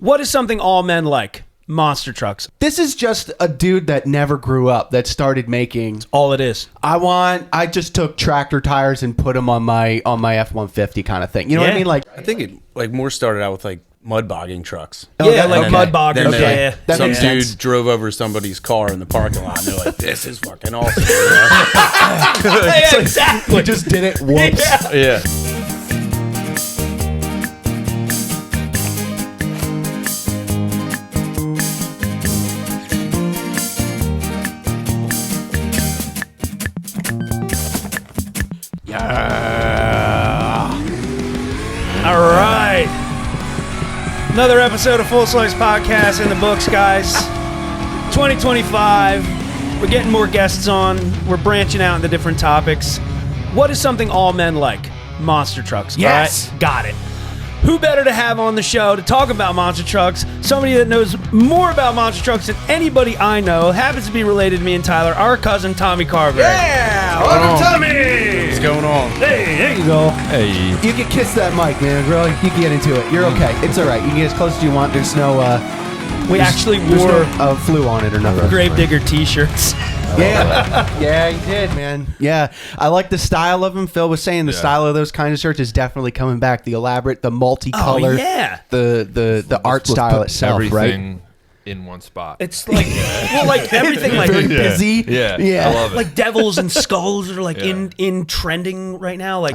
What is something all men like? Monster trucks. This is just a dude that never grew up that started making. That's all it is. I just took tractor tires and put them on my F-150 kind of thing. You know what I mean? Like, I think it like more started out with like mud bogging trucks. Yeah, like mud boggers. Then Yeah. some makes dude sense. drove over somebody's car in the parking lot and they're like, this is fucking awesome. Yeah, exactly. he just did it once. Yeah. Yeah. All right. Another episode of Full Slice Podcast in the books, guys. 2025. We're getting more guests on. We're branching out into different topics. What is something all men like? Monster trucks. Yes. All right? Got it. Who better to have on the show to talk about monster trucks? Somebody that knows more about monster trucks than anybody I know. Happens to be related to me and Tyler. Our cousin, Tommy Carberry. Yeah. Welcome, Tommy. What's going on? Hey, there you go. Hey. You can kiss that mic, man. Really, you can get into it. You're okay. It's all right. You can get as close as you want. There's no. We actually There's wore no flu on it or nothing. Gravedigger t-shirts. Yeah, yeah, you did, man. Yeah, I like the style of them. Phil was saying the style of those kind of shirts is definitely coming back. The elaborate, the multicolor, the art style itself, everything right? in one spot. It's like, well, like everything, like Very busy. Yeah, yeah. I love it. like devils and skulls are like in trending right now. Like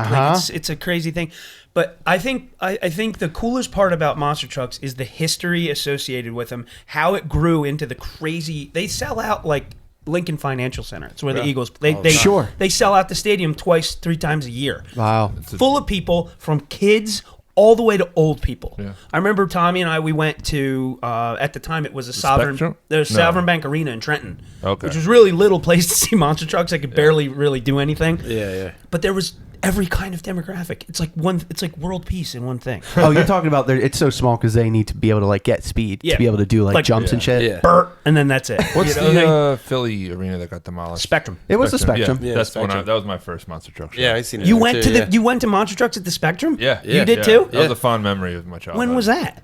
it's a crazy thing. But I think the coolest part about monster trucks is the history associated with them, how it grew into the crazy. They sell out like Lincoln Financial Center. It's where the Eagles they sell out the stadium 2-3 times a year. Wow, full of people from kids all the way to old people. Yeah. I remember Tommy and we went to at the time it was a Sovereign Bank Arena in Trenton, which was really little place to see monster trucks. I could barely really do anything. Yeah. But there was every kind of demographic. It's like world peace in one thing. Oh, you're talking about it's so small because they need to be able to like get speed to be able to do like jumps and shit. Yeah. Burt, and then that's it. What's the Philly arena that got demolished? Spectrum. It was the Spectrum. Yeah, that's Spectrum. that was my first monster truck show. Yeah, I seen it. You there went too, to you went to monster trucks at the Spectrum? Yeah. You did too? That was a fond memory of my childhood. When was that?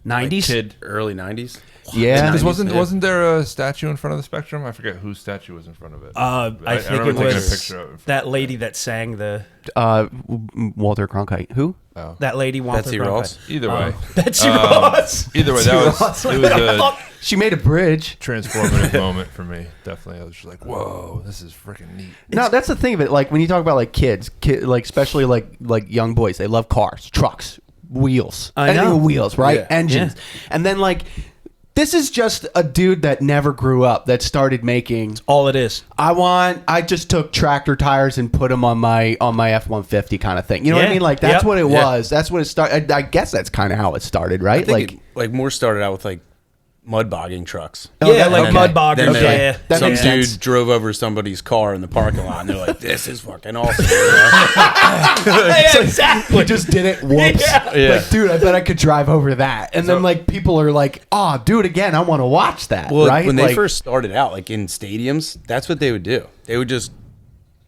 90s? Kid. early 90s. Yeah, Because wasn't there a statue in front of the Spectrum? I forget whose statue was in front of it. I think it remember taking was a picture of it. that lady that sang the Walter Cronkite. Who? that lady Walter Betsy Cronkite. Ross. Either way. Betsy Ross. Either way, it was a She made a bridge. transformative moment for me. Definitely. I was just like, whoa, this is freaking neat. No, that's the thing of it. Like when you talk about like kids, like especially like young boys, they love cars, trucks, wheels, anything with wheels, right? Yeah. Engines, and then like this is just a dude that never grew up that started making. All it is. I just took tractor tires and put them on my F-150 kind of thing. You know what I mean? Like that's what it was. That's what it started. I guess that's kind of how it started, right? I think it more started out with like mud bogging trucks. Yeah, like mud boggers. Then That some makes dude sense. drove over somebody's car in the parking lot and they're like, this is fucking awesome. Yeah, exactly. We just did it once. Yeah. Like, dude, I bet I could drive over that. And then like people are like, oh, do it again. I want to watch that. Well, right? when they Like, first started out, like in stadiums, that's what they would do. They would just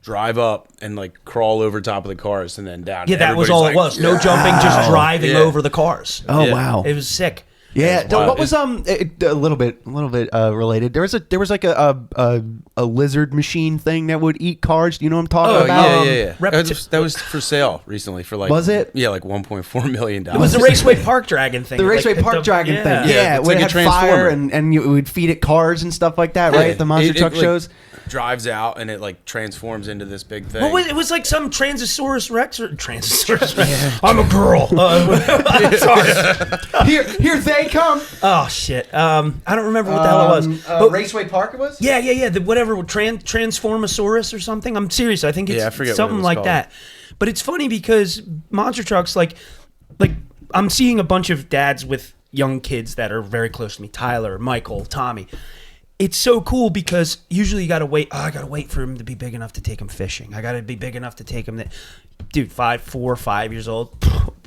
drive up and like crawl over top of the cars and then down. Yeah, that was all it was. No jumping, just driving over the cars. oh wow. It was sick. Yeah, wild. what was a little bit related. There was like a lizard machine thing that would eat cars. Do you know what I'm talking about? Yeah. That was for sale recently for like. Was it? Yeah, like $1.4 million. It was the Raceway Park Dragon thing. The Raceway Park Dragon thing. Yeah, it's when like it a had fire transformer. and you would feed it cars and stuff like that, right? At the monster truck like, shows. drives out and it like transforms into this big thing. Well, it was like some Transosaurus Rex or Transosaurus Rex. I'm a girl. Sorry. Here they come. Oh shit. I don't remember what the hell it was. But Raceway Park it was? yeah. Whatever Transformosaurus or something. I'm serious. I think it's I forget what something it was like called. that. But it's funny because monster trucks, like I'm seeing a bunch of dads with young kids that are very close to me. Tyler, Michael, Tommy. It's so cool because usually you gotta wait. Oh, I gotta wait for him to be big enough to take him fishing. I gotta be big enough to take him. Dude, 4 or 5 years old.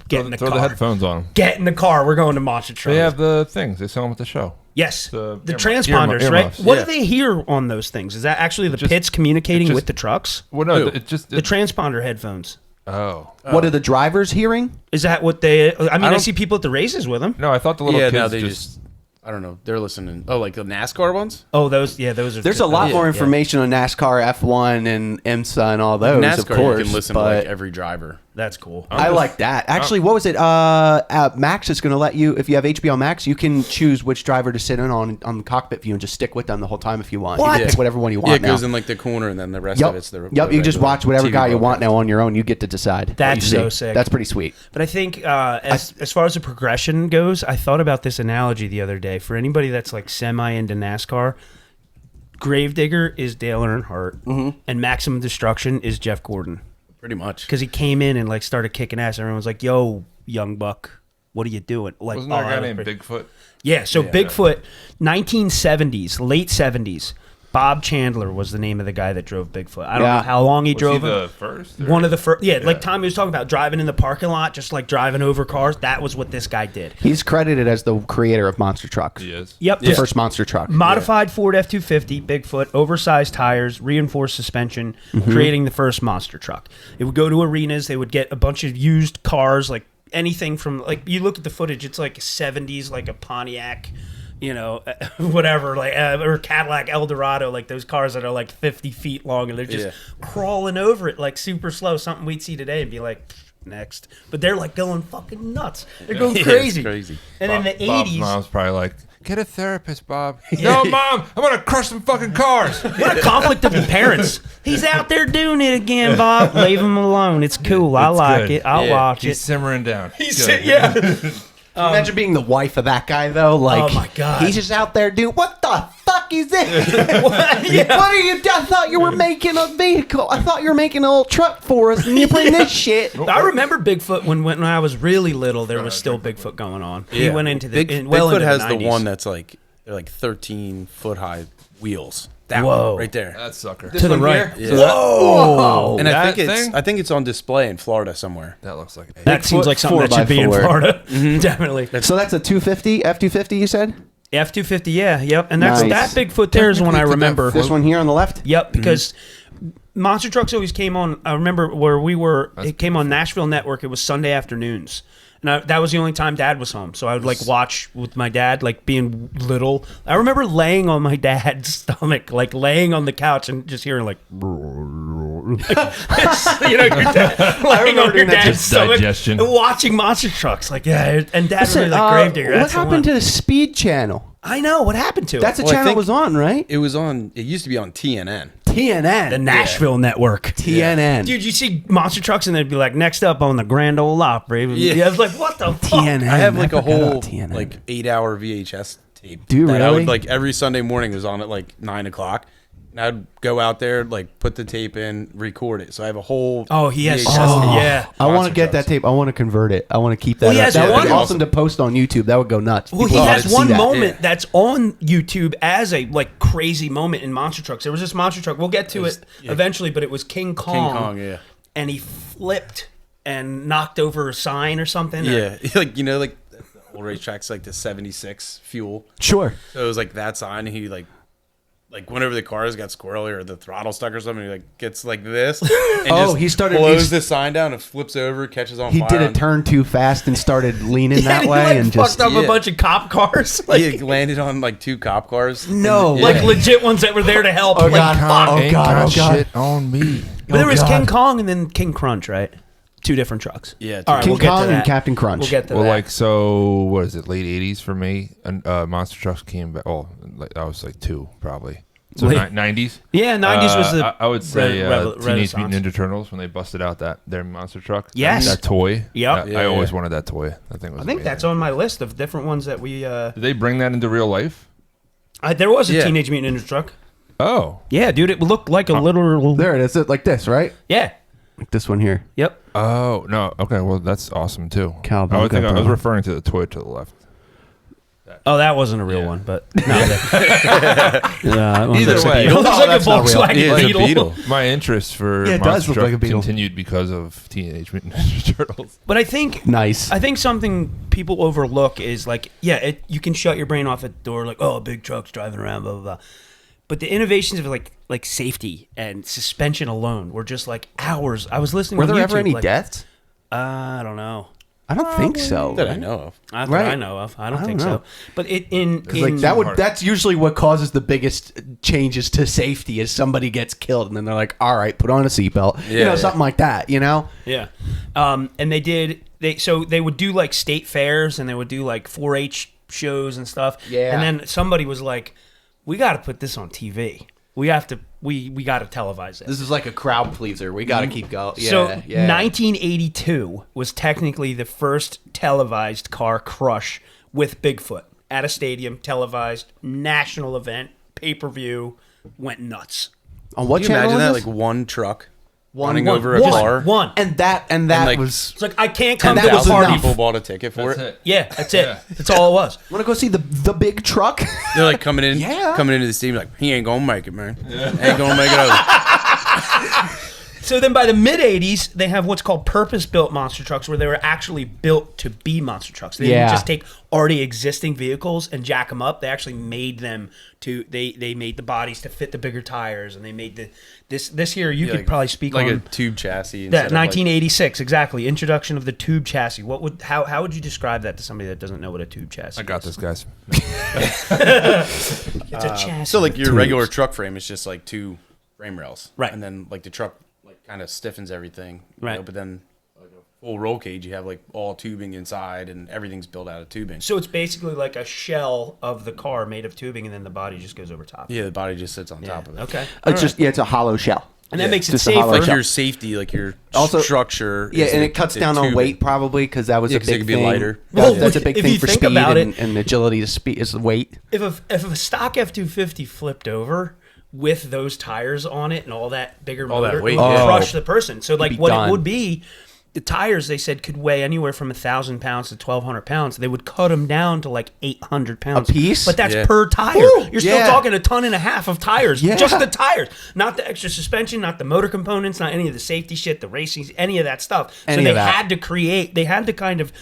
Get in the Throw car. the headphones on. Get in the car. We're going to monster trucks. They have the things. They sell them at the show. Yes, The the earmuffs. transponders, right? Earmuffs. What do they hear on those things? Is that actually the pits communicating with the trucks? Well, no, Who? it just The transponder headphones. Oh. What are the drivers hearing? Is that what they? I mean, I see people at the races with them. No, I thought the little kids no, they just I don't know. They're listening. Oh, like the NASCAR ones? Oh, those are. There's a lot more information on NASCAR, F1, and IMSA and all those. NASCAR, of course, you can listen to like every driver. That's cool. I like that. Actually, what was it? Max is going to let you, if you have HBO Max, you can choose which driver to sit in on the cockpit view and just stick with them the whole time if you want. What? You can pick whatever one you want. Yeah, it goes now. in like the corner, and then the rest of it's the. Yep, you just watch whatever TV guy you want program. now on your own. You get to decide. That's what you so see. sick. That's pretty sweet. But I think as far as the progression goes, I thought about this analogy the other day. For anybody that's like semi into NASCAR, Gravedigger is Dale Earnhardt, and Maximum Destruction is Jeff Gordon. Pretty much. Because he came in and like started kicking ass. Everyone was like, "Yo, young buck, what are you doing?" Like, Wasn't there a guy named Bigfoot? Yeah, so Bigfoot, 1970s, late 70s. Bob Chandler was the name of the guy that drove Bigfoot. I don't know how long he drove Was he it. the first? One of the first. Yeah, like Tommy was talking about driving in the parking lot, just like driving over cars. That was what this guy did. He's credited as the creator of monster trucks. He is. Yep. The first monster truck. Modified Ford F-250, Bigfoot, oversized tires, reinforced suspension, creating the first monster truck. It would go to arenas. They would get a bunch of used cars, like anything from, like, you look at the footage, it's like 70s, like a Pontiac, you know, whatever, like, or Cadillac Eldorado, like those cars that are like 50 feet long, and they're just crawling over it like super slow, something we'd see today and be like, next. But they're like going fucking nuts. They're going crazy. It's crazy. And in the Bob's 80s... mom's probably like, get a therapist, Bob. No, Mom, I'm going to crush some fucking cars. What a conflict of the parents. He's out there doing it again, Bob. Leave him alone. It's cool. I It's like good. it. I'll watch He's it. simmering down. He's Good. Imagine being the wife of that guy, though. Like, Oh, my God. he's just out there doing, what the fuck is this? What are you? I thought you were making a vehicle. I thought you were making a little truck for us, and you're playing this shit. I remember Bigfoot when I was really little. There was still Bigfoot going on. He went into the Bigfoot into has the the 90s. one that's like they're like 13-foot high wheels. That Whoa. one right there. That sucker. To the right. Yeah. Whoa! And That I think it's on display in Florida somewhere. That looks like a That seems like something that should be in 4x4. Florida. Definitely. So that's a 250, F-250, you said? F-250, yeah, yep. And that's Nice. that Bigfoot there is one I remember. This one here on the left? Yep, because monster trucks always came on. I remember where we were. It came on Nashville Network. It was Sunday afternoons, and that was the only time Dad was home. So I would like watch with my dad, like being little. I remember laying on my dad's stomach, like laying on the couch and just hearing like, you know, your dad laying on your dad's stomach, digestion. and watching monster trucks. Like, yeah, and Dad Listen, really like Gravedigger. what That's the happened one. to the Speed Channel? I know what happened to That's it. the Well, I channel it think- was on, right? It was on. It used to be on TNN. TNN. The Nashville Network. TNN. Dude, you see monster trucks and they'd be like, next up on the Grand Ole Opry. Yeah. I was like, what the fuck? TNN. I have like a forgot whole about TNN. like 8-hour VHS tape. Do you that I really? would like every Sunday morning. It was on at like 9 o'clock. And I'd go out there, like put the tape in, record it. So I have a whole. Oh, he has. VHS Oh, tape. yeah. I want to Monster get that trucks. tape. I want to convert it. I want to keep that. Well, he up. has That would one- be awesome to post on YouTube. That would go nuts. Well, he People has ought to one see that. moment Yeah. that's on YouTube as a like crazy moment in monster trucks. There was this monster truck. We'll get to it eventually, but it was King Kong. Kong, yeah. And he flipped and knocked over a sign or something. or- Yeah, like you know, like the old racetracks, like the '76 fuel. Sure. So it was like that sign. And he like whenever the cars got squirrely or the throttle stuck or something, he like gets like this. And Oh, he started- blows he's- the sign down and flips over, catches on He fire. did a and- turn too fast and started leaning Yeah, that he, way like, and just. fucked up a Yeah. bunch of cop cars. Like, He landed on like 2 cop cars. No. Yeah. like legit ones that were there to help. Oh, like, God. fuck. Oh, Ain't God. got Oh, God. shit on me. But there was God. King Kong and then King Crunch, right? 2 different trucks. Yeah, All right, King we'll get to Kong and that. Captain Crunch. We'll get to Well, that. like, so, what is it, late 80s for me? And Monster Trucks came back. Oh, like, I was like 2, probably. So, Late- 90s? Yeah, 90s was the. I would say Teenage Renaissance. Mutant Ninja Turtles when they busted out their monster truck. Yes. That toy. Yep. I always wanted that toy. That thing was I think that's amazing. on my list of different ones that we. Did they bring that into real life? There was a Yeah. Teenage Mutant Ninja truck. Oh. Yeah, dude, it looked like a literal. There it is. Like this, right? Yeah. Like this one here. Yep. Oh, no. Okay, well, that's awesome, too. Cowabunga, I was bro. referring to the toy to the left. Oh, that wasn't a real one, but no. Either way. it looks like a that's not real. Volkswagen Yeah, it's a Beetle. Beetle. My interest for Yeah, it does Monster look Truck like a Beetle. continued because of Teenage Mutant Ninja Turtles. But I think Nice. something people overlook is like, yeah, you can shut your brain off at the door, like, oh, big trucks driving around, blah blah blah. But the innovations of like safety and suspension alone were just like hours. I was listening. Were on there YouTube, ever any like, deaths? I don't know. I don't think so. That I know of. Not Right. that I know of. I don't think know. so. But in Like that's usually what causes the biggest changes to safety is somebody gets killed and then they're like, all right, put on a seatbelt. Yeah, something like that, Yeah. And they would do like state fairs and they would do like 4-H shows and stuff. Yeah. And then somebody was like, we got to put this on TV. We got to televise it. This is like a crowd pleaser. We got to keep going. Yeah, So yeah. 1982 was technically the first televised car crush with Bigfoot at a stadium, televised, national event, pay-per-view, went nuts. On what Can you channel imagine that? was this? Like one truck One- running one- over a One. car. One. And that like- was. It's like, I can't come And to that the was party. enough. People bought a ticket for That's it. it. Yeah, that's it. That's all it was. Want to go see the big truck? They're like coming in, Yeah. coming into the stadium like he ain't gonna make it, man. Ain't gonna make it over. So then by the mid-'80s, they have what's called purpose-built monster trucks where they were actually built to be monster trucks. They didn't Yeah. just take already existing vehicles and jack them up. They actually made them to they made the bodies to fit the bigger tires, and they made this here you could Like- probably speak like on a tube chassis. that instead of, like- 1986 exactly, introduction of the tube chassis. How would you describe that to somebody that doesn't know what a tube chassis I got is? this, guys. It's a chassis. So like your Tubes. regular truck frame is just like two frame rails, Right. And then like the truck like kind of stiffens everything, you Right. know, but then like a full roll cage, you have like all tubing inside, and everything's built out of tubing. So it's basically like a shell of the car made of tubing, and then the body just goes over top. Yeah, the body just sits on top of it. Okay. It's just it's a hollow shell. And that makes it Just a safer. hollow Like shell. your safety, like your Also- structure. Yeah, is and the- it cuts the down on tubing. weight probably because that was Yeah, a 'cause it big could be thing. lighter. Well, That's a big if thing you for think speed about and, it- and agility to speed is weight. If a stock F-250 flipped over with those tires on it and all that bigger All that motor, weight, it would yeah. crush the person. So like be what done. it would be, the tires they said could weigh anywhere from 1,000 pounds to 1,200 pounds. They would cut them down to like 800 pounds A piece? but that's Yeah. per tire. Woo! You're still Yeah. talking 1.5 tons of tires, Yeah. just the tires, not the extra suspension, not the motor components, not any of the safety shit, the racing, any of that stuff. So Any they of that. they had to kind of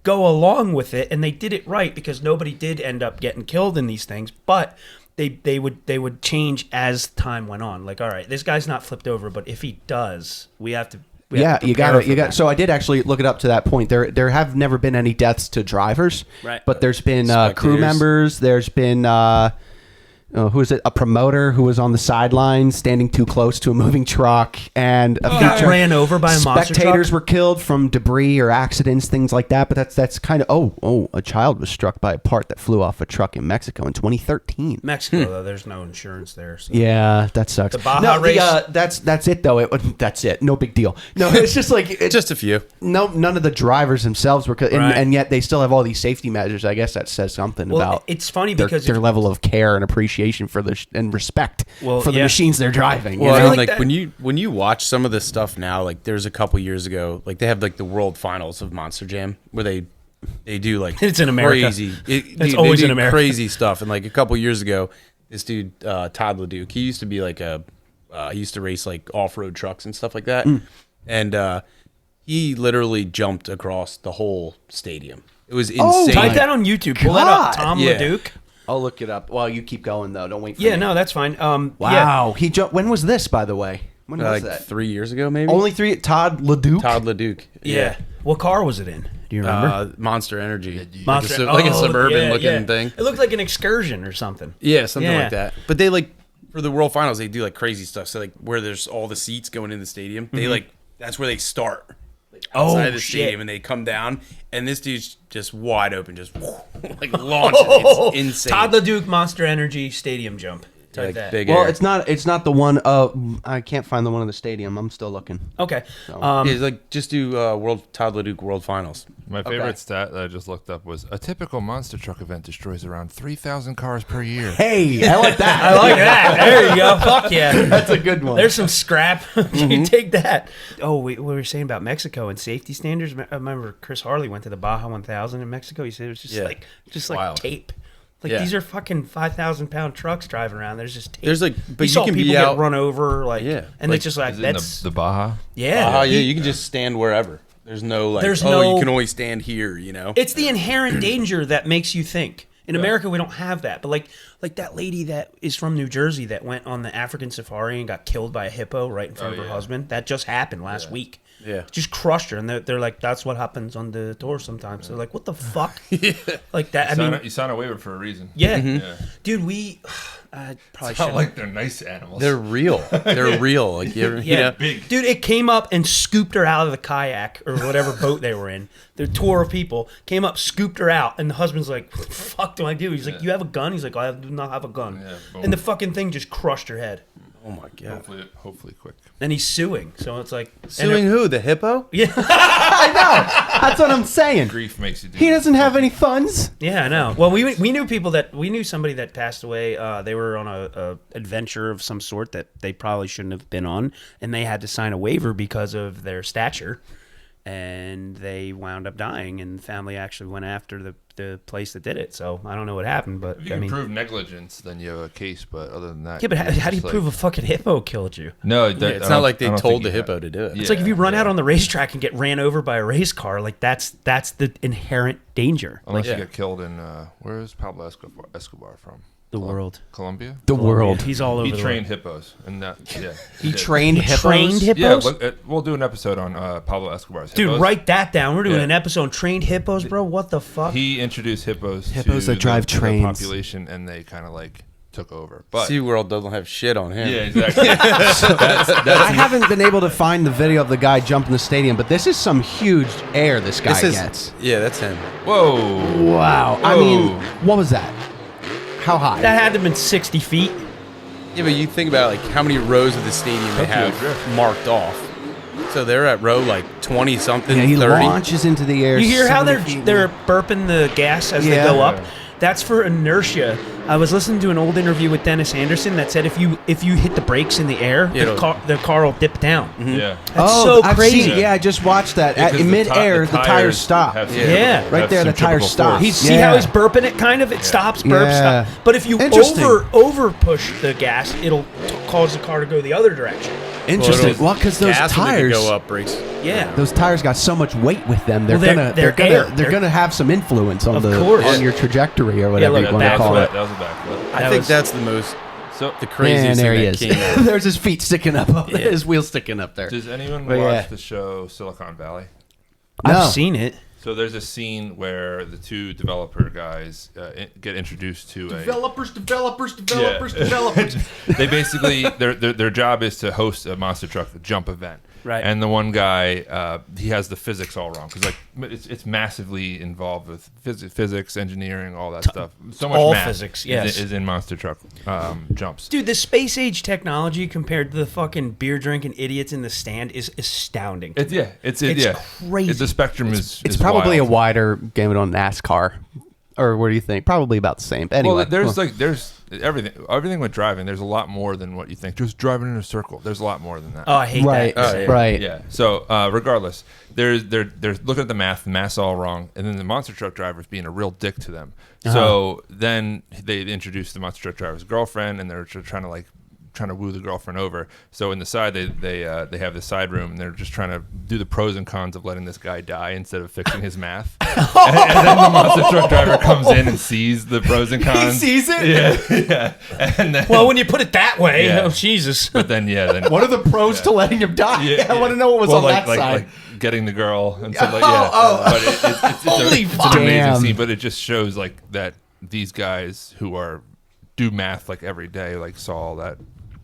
go along with it, and they did it right because nobody did end up getting killed in these things, but they would change as time went on. Like, all right, this guy's not flipped over, but if he does, we have to. We have to You prepare got for it. that. So I did actually look it up to that point. There have never been any deaths to drivers, Right. But there's been crew Spectators. members. There's been who is it? A promoter who was on the sidelines, standing too close to a moving truck, and a Got feature. ran over by a monster Spectators truck? were killed from debris or accidents, things like that. But that's kind of a child was struck by a part that flew off a truck in Mexico in 2013. Mexico, though, there's no insurance there. So. Yeah, that sucks. The Baja no, race? that's it though. That's it. No big deal. No, it's just like Just a few. no, none of the drivers themselves were, Right. and yet they still have all these safety measures. I guess that says something Well, about it's funny their, because their level of care and appreciation for and respect Well, for the yeah. machines they're driving. Well, I I feel mean, like like that- when you watch some of this stuff now, like there's a couple years ago, like they have like the world finals of Monster Jam where they do like It's in America. crazy. It's always in America. Crazy stuff. And like a couple years ago, this dude Todd LeDuc, he used to be like he used to race like off road trucks and stuff like that, and he literally jumped across the whole stadium. It was insane. Type that on YouTube. Pull that up. God. Tom Yeah. LeDuc. I'll look it up while you keep going though. Don't wait for Yeah, me. no, that's fine. Yeah. Wow, he jumped. When was this, by the way? When was like that? 3 years ago, maybe. Only three. Todd LeDuc. Todd LeDuc. Yeah. What car was it in? Do you remember? Monster Energy. Monster- like a oh, suburban yeah, looking yeah. thing. It looked like an excursion or something. Yeah, something Yeah. like that. But they like for the World Finals, they do like crazy stuff. So like where there's all the seats going in the stadium, they like that's where they start. Like, outside of the shit. stadium, and they come down, and this dude's just wide open, just like launching. It's insane. Todd LeDuc Monster Energy Stadium Jump. Type like that. big Well, air. it's not the one. I can't find the one in the stadium. I'm still looking. Okay. Yeah, it's like just do Todd LeDuc World Finals. My favorite stat that I just looked up was a typical monster truck event destroys around 3,000 cars per year. Hey, I like that. I like that. There you go. Fuck yeah. That's a good one. There's some scrap. You take that. Oh, we were saying about Mexico and safety standards. I remember Chris Harley went to the Baja 1000 in Mexico. He said it was just like Wild. tape. Like Yeah. these are fucking 5,000-pound trucks driving around. There's just tape. There's like, but you you saw can people be out. get run over, like, Yeah. and Like, it's just like Is it in that's the Baja? yeah. Yeah, you can just stand wherever. There's no like, There's oh, no- you can only stand here. You know. It's the inherent danger that makes you think. In America, we don't have that. But like that lady that is from New Jersey that went on the African safari and got killed by a hippo right in front of her husband. That just happened last week. Yeah. Just crushed her. And they're like, that's what happens on the tour sometimes. They're like, what the fuck? Like that. You sign a waiver for a reason. Yeah. Yeah. Dude, we probably It's not should. like they're nice animals. They're real. They're real. Like Yeah, big. dude, it came up and scooped her out of the kayak or whatever boat they were in. The tour of people came up, scooped her out, and the husband's like, "What the fuck do I do?" He's like, "You have a gun?" He's like, "I do not have a gun." Yeah, And the fucking thing just crushed her head. Oh my god. Hopefully quick. And he's suing, so it's like Suing who? The hippo? Yeah, I know. That's what I'm saying. Grief makes you do. He doesn't have any funds. yeah, I know. Well, we knew somebody that passed away. They were on a adventure of some sort that they probably shouldn't have been on, and they had to sign a waiver because of their stature. And they wound up dying, and the family actually went after the place that did it. So I don't know what happened, but If you can prove negligence, then you have a case. But other than that, yeah. But how do you prove a fucking hippo killed you? No, It's not like they told the hippo to do it. It's like if you run out on the racetrack and get ran over by a race car, like that's the inherent danger. Unless you get killed in where is Pablo Escobar from? The world, Colombia. The world. he's all over. He the trained world. hippos, and that He trained hippos. Trained hippos. Yeah, we'll do an episode on Pablo Escobar's hippos. Dude, write that down. We're doing Yeah. an episode on trained hippos, bro. What the fuck? He introduced hippos Hippos to that drive the trains. population, and they kind of like took over. But SeaWorld doesn't have shit on him. yeah, exactly. I haven't been able to find the video of the guy jumping the stadium, but this is some huge air this guy gets. Yeah, that's him. Whoa. Wow. I mean, what was that? How high? That had to have been 60 feet. Yeah, but you think about like how many rows of the stadium they Tokyo have Drift. marked off. So they're at row like 20 something, Yeah, he 30. launches into the air. You hear how 70 feet. they're burping the gas as they Yeah. go up? That's for inertia. I was listening to an old interview with Dennis Anderson that said if you hit the brakes in the air, the car will dip down. Yeah. That's so I've crazy. seen- yeah, I just watched that. Because In midair, the tires stop. Yeah. Right there, the tires stop. See how he's burping it, kind of? It stops, burps, Yeah. stop. But if you Interesting. over push the gas, it'll cause the car to go the other direction. Interesting. Well, because those gas when they tires go up, brakes. Yeah. those tires got so much weight with them. They're Well, gonna they're they're air. gonna they're gonna have some influence on Of the course. on your trajectory or whatever look, you want to call it. That was a backflip. I think that's the most, So, the Man, craziest there he thing is. that came out. There's his feet sticking up, Yeah. his wheels sticking up there. does anyone But watch yeah. the show Silicon Valley? No. I've seen it. So there's a scene where the two developer guys get introduced to Developers. They basically their job is to host a monster truck jump event. Right. And the one guy, he has the physics all wrong because like it's massively involved with physics, engineering, all that stuff. So much all math physics, yes. is in monster truck jumps. Dude, the space age technology compared to the fucking beer drinking idiots in the stand is astounding. It's crazy. The spectrum is Probably wild. a wider game on NASCAR. Or what do you think? Probably about the same. Anyway, Well, there's everything with driving. There's a lot more than what you think. Just driving in a circle. There's a lot more than that. Oh, I hate right, that. right. Yeah. So regardless, they're looking at the math's all wrong, and then the monster truck driver's being a real dick to them. So then they introduce the monster truck driver's girlfriend, and they're trying to woo the girlfriend over. So in the side, they have the side room, and they're just trying to do the pros and cons of letting this guy die instead of fixing his math. and then the monster truck driver comes in and sees the pros and cons. He sees it? Yeah. And then, Well, when you put it that way, Yeah. oh Jesus. but then What are the pros to letting him die? I want to know what was on that side. Like getting the girl and stuff like Oh, But it's Holy it's fuck. an amazing Damn. scene. But it just shows like that these guys who do math like every day, like saw that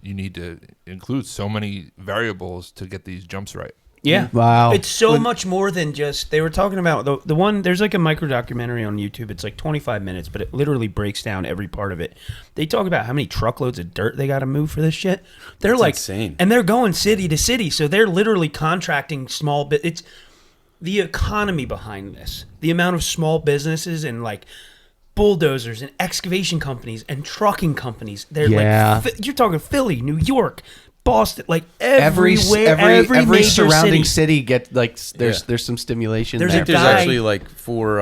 you need to include so many variables to get these jumps right. Yeah. Wow. It's so much more than just, they were talking about the one, there's like a micro documentary on YouTube. It's like 25 minutes, but it literally breaks down every part of it. They talk about how many truckloads of dirt they got to move for this shit. They're like, insane. And they're going city to city. So they're literally contracting small bit. It's the economy behind this, the amount of small businesses and like bulldozers and excavation companies and trucking companies. They're like, you're talking Philly, New York, Boston, like everywhere, every major surrounding city. get like there's some stimulation. There's there. a There's guy- actually like for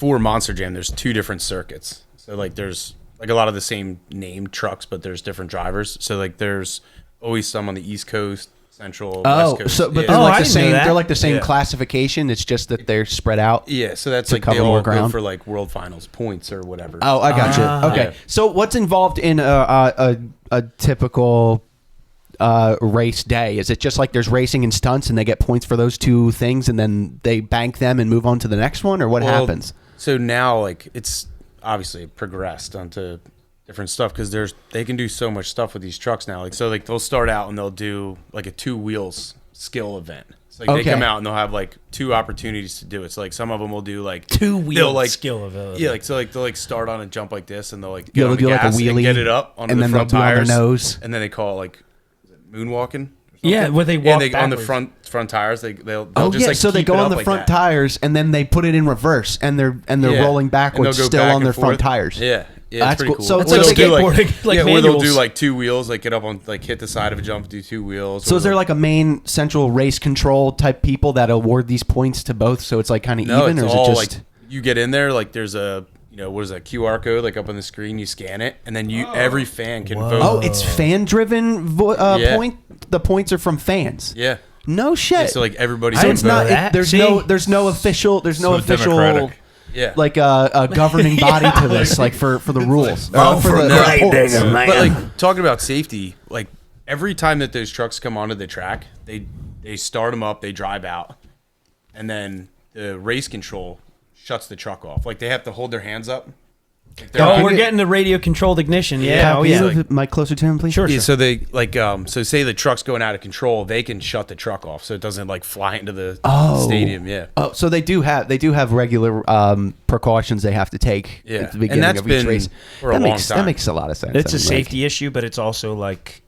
Monster Jam, there's 2 different circuits. So like there's like a lot of the same named trucks, but there's different drivers. So like there's always some on the East Coast, Central, Oh, West Coast. so but yeah. Oh, I the didn't know same. that. They're like the same Yeah. classification. It's just that they're spread out. Yeah, so that's to like cover they more all go ground. for like World Finals points or whatever. Oh, I got you. Okay, Yeah. so what's involved in a typical race day? Is it just like there's racing and stunts, and they get points for those two things, and then they bank them and move on to the next one, or what Well, happens? So now, like, it's obviously progressed onto different stuff because they can do so much stuff with these trucks now. Like, so like they'll start out and they'll do like a 2 wheels skill event. So like Okay. they come out and they'll have like 2 opportunities to do it. So like some of them will do like 2-wheel they'll, like, skill ability. Yeah, like so like they'll like start on a jump like this and they'll like Yeah, get they'll on the do like a gas wheelie, and get it up onto and the then front they'll be on their tires, nose. and then they call it like moonwalking. Yeah, where they Yeah, walk they, on the backwards. front tires. They'll Oh just yeah, like so they keep go it on up the like front that. tires and then they put it in reverse and they're Yeah. rolling And backwards they'll go still back on and their front forth. tires. Yeah, yeah, That's it's pretty cool. cool. So That's Or like they'll they'll do, skateboarding, like yeah, where they'll do manuals. like 2 wheels, like get up on, like hit the side of a jump, do 2 wheels. So or is there like a main central race control type people that award these points to both? So it's like kind of no, even, it's or is it all just? like you get in there, like there's a what is that QR code like up on the screen? You scan it, and then every fan can vote. Oh, it's fan driven Yeah. point. The points are from fans. yeah. No shit. Yeah, so like everybody. I can didn't it's know vote. not. that. There's See? no official. There's no So official. democratic. Yeah, Like a governing body to this, like for the rules. Vote for the Biden, points. man. but like talking about safety, like every time that those trucks come onto the track, they start them up, they drive out, and then the race control shuts the truck off. Like they have to hold their hands up. Like they're Oh, not- we're getting the radio controlled ignition. Yeah. Pat, Oh, can you yeah. move the mic closer to him, please. Sure. Yeah, so they like so say the truck's going out of control, they can shut the truck off so it doesn't like fly into the stadium. Yeah. Oh, so they do have regular precautions they have to take Yeah. at the And beginning that's of each been race. for a that long makes time. that makes a lot of sense. It's I a mean, safety issue, but it's also like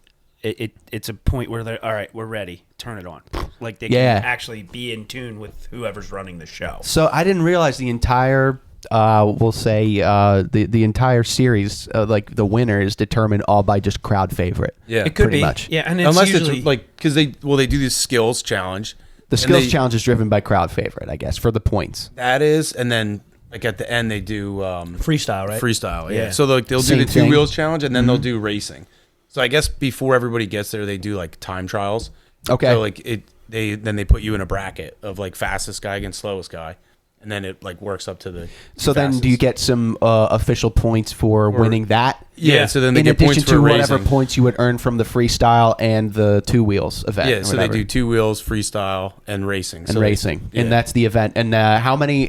it's a point where they're all right. We're ready. Turn it on. Like they Yeah. can actually be in tune with whoever's running the show. So I didn't realize the entire, we'll say, the entire series, like the winner is determined all by just crowd favorite. Yeah. It could pretty be. much. Yeah, and it's Unless usually it's like because they do this skills challenge. The and skills they- challenge is driven by crowd favorite, I guess, for the points. That is, and then like at the end they do freestyle, right? freestyle. Yeah. Yeah. So like they'll do Same the thing. 2 wheels challenge and then they'll do racing. So I guess before everybody gets there, they do like time trials. Okay. So like they put you in a bracket of like fastest guy against slowest guy, and then it like works up to the. So then, do you get some official points for winning that? Yeah. So then they in get addition points for to whatever racing. points you would earn from the freestyle and the 2 wheels event. Yeah. or So they whatever. do 2 wheels, freestyle, and racing. and So racing, yeah. and that's the event. And how many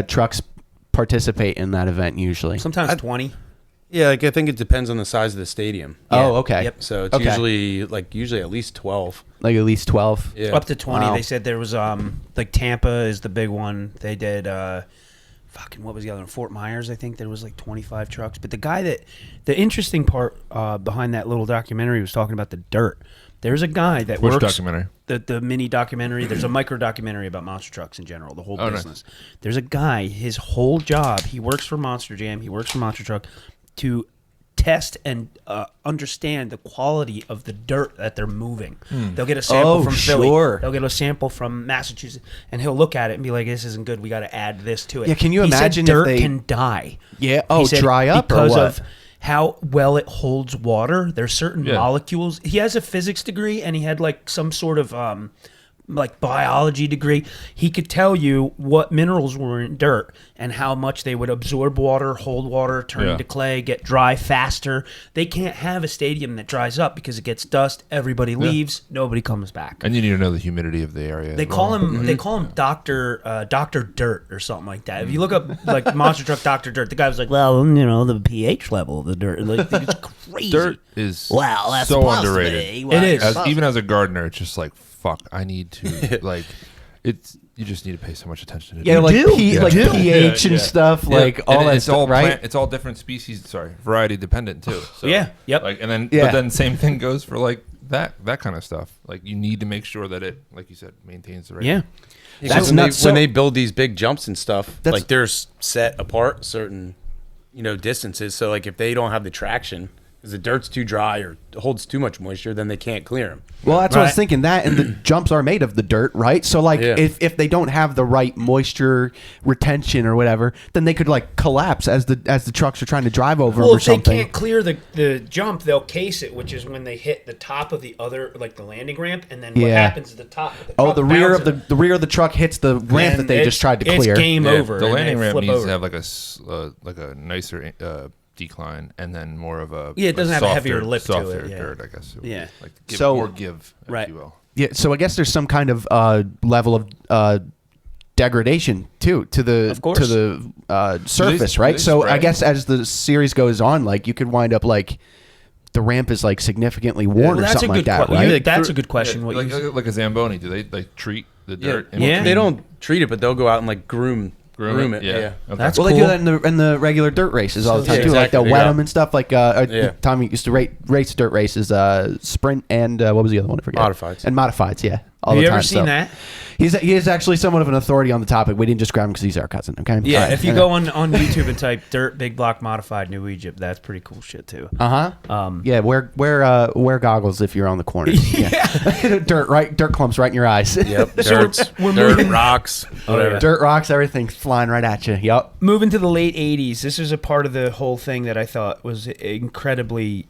trucks participate in that event usually? Sometimes 20. Yeah, like I think it depends on the size of the stadium. Oh, okay. Yep. So it's Okay. usually at least 12. Like at least 12. Yeah. Up to 20. Wow. They said there was like Tampa is the big one. They did fucking what was the other one? Fort Myers, I think there was like 25 trucks. But the interesting part behind that little documentary was talking about the dirt. There's a guy that Which works documentary? the mini documentary. There's a micro documentary about monster trucks in general, the whole Oh, nice. business. There's a guy, his whole job, he works for Monster Jam, he works for Monster Truck to test and understand the quality of the dirt that they're moving. They'll get a sample Oh, from Philly. sure. They'll get a sample from Massachusetts, and he'll look at it and be like, "This isn't good. We got to add this to it." Yeah, can you He said imagine if dirt they- can die? Yeah. He Oh, said dry up or because what? of how well it holds water. There's certain Yeah. molecules. He has a physics degree, and he had like some sort of like biology degree. He could tell you what minerals were in dirt and how much they would absorb water, hold water, turn Yeah. into clay, get dry faster. They can't have a stadium that dries up because it gets dust. Everybody leaves. Nobody comes back. And you need to know the humidity of the area. They as call well. him. They call him Doctor Dirt or something like that. If you look up like Monster Truck Doctor Dirt, the guy was like, "Well, the pH level of the dirt, like, it's crazy." Dirt is Well, that's so supposed to underrated. be. It is. Even as a gardener, it's just like fuck. I need to like. It's you just need to pay so much attention to it. Yeah, like, do. You like do. pH and stuff, Yeah. like all And that it's stuff, all right? it's all different species. Sorry, variety dependent too. So, Yeah, yep. Like and then Yeah. but then same thing goes for like that kind of stuff. Like you need to make sure that it, like you said, maintains the right. Yeah. Yeah, That's 'cause when, nuts. they, when So- they build these big jumps and stuff, That's- like they're set apart certain, distances. So like if they don't have the traction, because the dirt's too dry or holds too much moisture, then they can't clear them. Well, that's what I was Right. thinking. That and the jumps are made of the dirt, right? So like, Yeah. if they don't have the right moisture retention or whatever, then they could like collapse as the trucks are trying to drive over Well, them or if they something. can't clear the jump, they'll case it, which is when they hit the top of the other, like the landing ramp, and then what Yeah. happens is the top. Oh, truck the rear of bounces, the rear of the truck hits the ramp and that they it's- just tried to clear. It's game Yeah, over. The and landing they ramp flip needs over. to have like a nicer decline, and then more of a Yeah, it doesn't have a heavier softer- lip to softer it, yeah. dirt, I guess. Yeah. like give, So- more give, if Right. you will. Yeah, so I guess there's some kind of level of degradation too to the Of course. to the surface, do right? they So I spray? guess as the series goes on, like you could wind up like the ramp is like significantly worn Well, or that's a something good like that, question. right? That's a good question. What like, you like a Zamboni, do they like treat the dirt? in Yeah. between? They don't treat it, but they'll go out and like groom it. Yeah. Okay. That's Well, they cool. do that in the regular dirt races all the time Yeah, too. Like they'll exactly. wet Yeah. them and stuff. Like Yeah. Tommy used to race dirt races, sprint and what was the other one? I forget. Modifieds. And modifieds, yeah. All Have the you time, ever seen so. that? He is actually somewhat of an authority on the topic. We didn't just grab him because he's our cousin. Okay. Yeah, All right. if you go on YouTube and type "dirt big block modified New Egypt," that's pretty cool shit too. Yeah, wear goggles if you're on the corner. Yeah. Dirt clumps right in your eyes. Yep. So Dirts, we're dirt, moving- rocks, whatever. yeah. Dirt rocks, everything's flying right at you. Yep. Moving to the late '80s, this is a part of the whole thing that I thought was incredibly,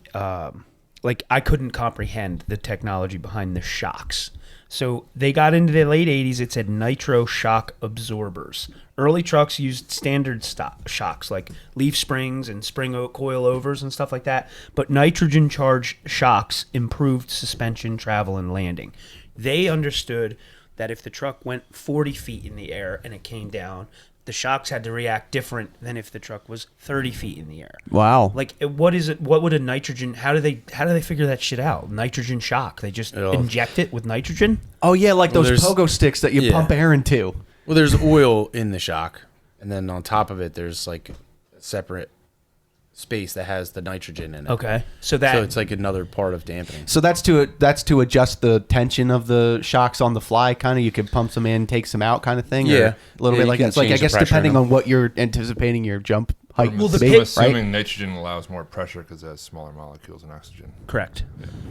like I couldn't comprehend the technology behind the shocks. So they got into the late '80s. It said nitro shock absorbers. Early trucks used standard shocks like leaf springs and spring coilovers and stuff like that. But nitrogen charged shocks improved suspension, travel, and landing. They understood that if the truck went 40 feet in the air and it came down, the shocks had to react different than if the truck was 30 feet in the air. Wow. Like, what is it? What would a nitrogen? How do they figure that shit out? Nitrogen shock. They just inject it with nitrogen. Oh yeah, like Well, those there's- pogo sticks that you yeah. pump air into. Well, there's oil in the shock, and then on top of it, there's like a separate space that has the nitrogen in it. Okay, so So it's like another part of dampening. So that's to adjust the tension of the shocks on the fly, kind of. You can pump some in, take some out, kind of thing. Yeah. Or a little Yeah, bit you like can that. It's like I change the guess pressure depending in 'em. on what you're anticipating your jump height Well, to the be, pit- I'm assuming right? nitrogen allows more pressure because it has smaller molecules than oxygen. correct.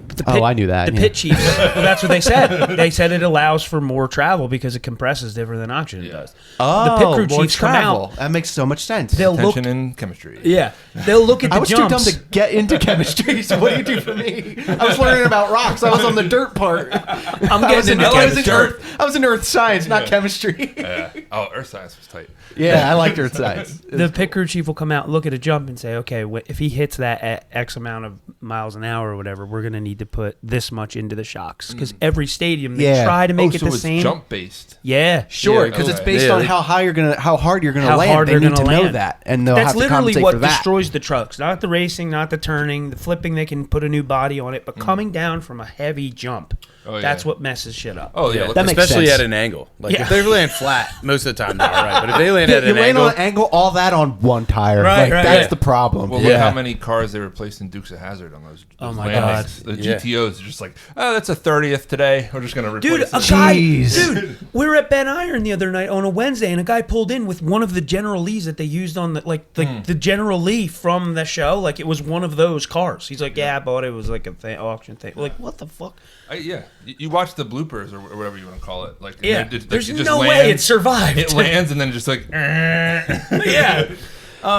But the Oh, I knew that, The yeah. pit chiefs. Well, that's what they said. They said it allows for more travel because it compresses different than oxygen does. Oh, the pit crew well, chiefs come travel. out. That makes so much sense. They'll look. Tension in chemistry. Yeah, they'll look at the I was jumps. too dumb to get into chemistry, so what do you do for me? I was learning about rocks. I was on the dirt part. I'm I was getting in, into I was in chemistry. I was in earth science, not chemistry. Yeah. Oh, earth science was tight. Yeah, I liked earth science. The pit crew chief will come out, look at a jump, and say, "Okay, if he hits that at X amount of miles an hour or whatever, we're going to need to put this much into the shocks." Because every stadium they Yeah. try to make Oh, it so the it's same. jump based. Yeah, Sure, Yeah, because it's okay. based Yeah, on they- how hard you're gonna How land. hard They they're need to gonna know land. that, and they'll That's have to literally compensate what for that. destroys the trucks. Not the racing, not the turning, the flipping. They can put a new body on it, but coming down from a heavy jump, Oh, that's yeah. what messes shit up. Oh yeah. That makes Especially sense. at an angle. Like Yeah. if they land flat, most of the time they're all right. But if they land Yeah, at you an land angle, on an angle, all that on one tire. Right, Like, right, that's yeah. the problem. Well, look Yeah. how many cars they replaced in Dukes of Hazzard on those. Oh my landings. God. The Yeah. GTOs are just like, oh, that's a 30th today. We're just gonna replace Dude, it. a guy, Jeez. dude, we were at Ben Iron the other night on a Wednesday, and a guy pulled in with one of the General Lees that they used on the General Lee from the show. Like it was one of those cars. He's like, "Yeah, I bought it. It was like a auction thing." We're like, what the fuck? Yeah, you watch the bloopers or whatever you want to call it. Like, Yeah, it just- there's it just no way lands- it survived. It lands and then just like, Yeah,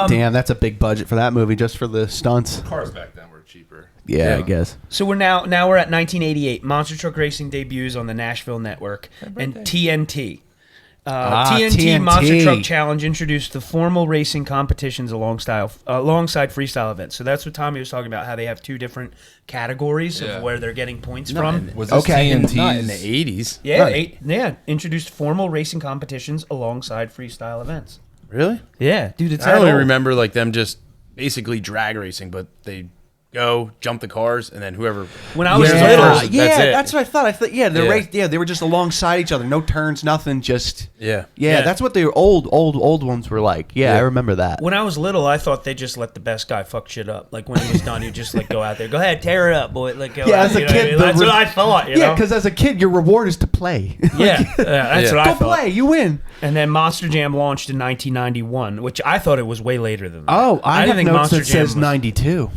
Damn, that's a big budget for that movie just for the stunts. cars back then were cheaper. Yeah, I guess. So we're now we're at 1988. Monster Truck Racing debuts on the Nashville Network and TNT. TNT Monster TNT. Truck Challenge introduced the formal racing competitions alongside freestyle events. So that's what Tommy was talking about, how they have two different categories Yeah. of where they're getting points from. Was this Okay. TNT's? not in the 80s. Yeah, introduced formal racing competitions alongside freestyle events. Really? Yeah, dude, it's I that only old. remember like them just basically drag racing, but they go jump the cars and then whoever. When I was wins little- first, yeah, it. that's what I thought. I thought, yeah, the Yeah. race, yeah, they were just alongside each other, no turns, nothing, just Yeah. yeah. That's what the old ones were like. Yeah, Yeah. I remember that. When I was little, I thought they just let the best guy fuck shit up. Like when he was done, he'd just like go out there, go ahead, tear it up, boy. Like go Yeah, out, as a you know what I kid, mean? the That's re- what I thought. You Yeah, know? because as a kid, your reward is to play. Yeah, that's Yeah. what I Go thought. play, you win. And then Monster Jam launched in 1991, which I thought it was way later than that. Oh, I didn't have think notes Monster that Jam says was- 92.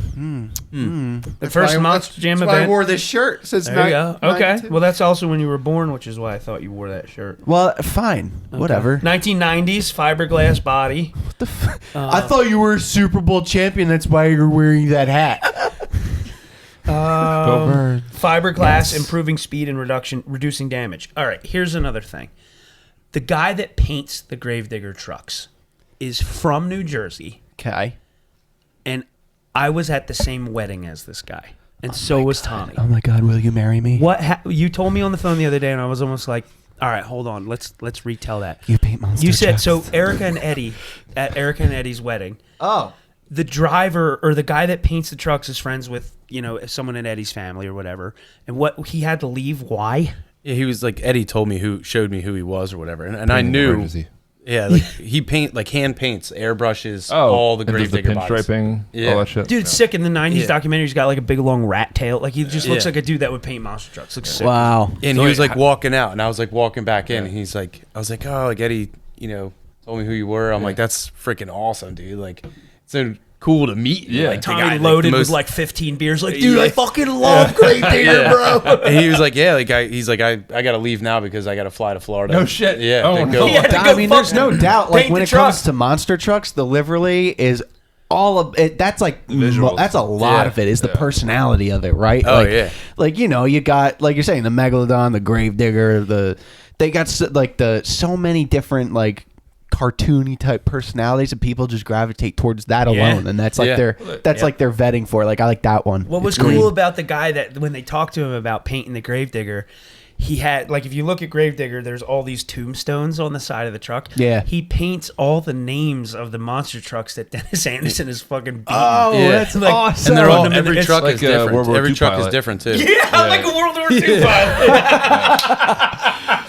The first Monster Jam That's why I event. wore this shirt. Says There you go. Okay. Well, that's also when you were born, which is why I thought you wore that shirt. Well, fine. Whatever. 1990s, fiberglass body. I thought you were a Super Bowl champion. That's why you're wearing that hat. Fiberglass, improving speed and reducing damage. All right, here's another thing. The guy that paints the Gravedigger trucks is from New Jersey, Okay. and I was at the same wedding as this guy, and so was Tommy. Oh my God, will you marry me? What you told me on the phone the other day, and I was almost like, all right, hold on, let's retell that. You paint monster You said trucks. so. Erica and Eddie at Erica and Eddie's wedding. Oh. The driver or the guy that paints the trucks is friends with someone in Eddie's family or whatever, and what he had to leave. Why? Yeah, he was like Eddie showed me who he was or whatever, and I knew. Emergency. Yeah, like he hand paints, airbrushes, Oh, all the and does Gravedigger the bodies. pinstriping, Yeah. all that shit. Dude, it's sick. In the 90s Yeah. documentary, he's got like a big long rat tail. Like he just looks Yeah. like a dude that would paint monster trucks. Looks sick. Wow. And So he was wait, like walking out, and I was like walking back in, and I was like, oh, like Eddie, told me who you were. I'm like, that's freaking awesome, dude. Like, it's so cool to meet you. Yeah. Like, the Tommy guy, loaded the with most- like 15 beers. Like, dude, I Yeah. fucking love Gravedigger, bro. And he was like, yeah, like he's like, I got to leave now because I got to fly to Florida. No shit. Yeah. Oh, to no. go- He had to I go mean, there's no fucking doubt. Like paint when the it truck. comes to monster trucks, the livery is all of it. That's like visuals. that's a lot Yeah. of it. Is the personality of it, right? Oh, like, yeah. Like you got like you're saying the Megalodon, the Gravedigger, they got so many different like cartoony type personalities, and people just gravitate towards that Yeah. alone, and that's like Yeah. their like their vetting for it. Like I like that one. What was It's cool green. about the guy that when they talked to him about painting the Gravedigger, he had like if you look at Gravedigger, there's all these tombstones on the side of the truck. Yeah. He paints all the names of the monster trucks that Dennis Anderson is fucking beating. Oh, Yeah. that's Like- awesome. And they're all It's every truck like is a different. World War Every II truck is pilot. different too. yeah, like a World War II pilot.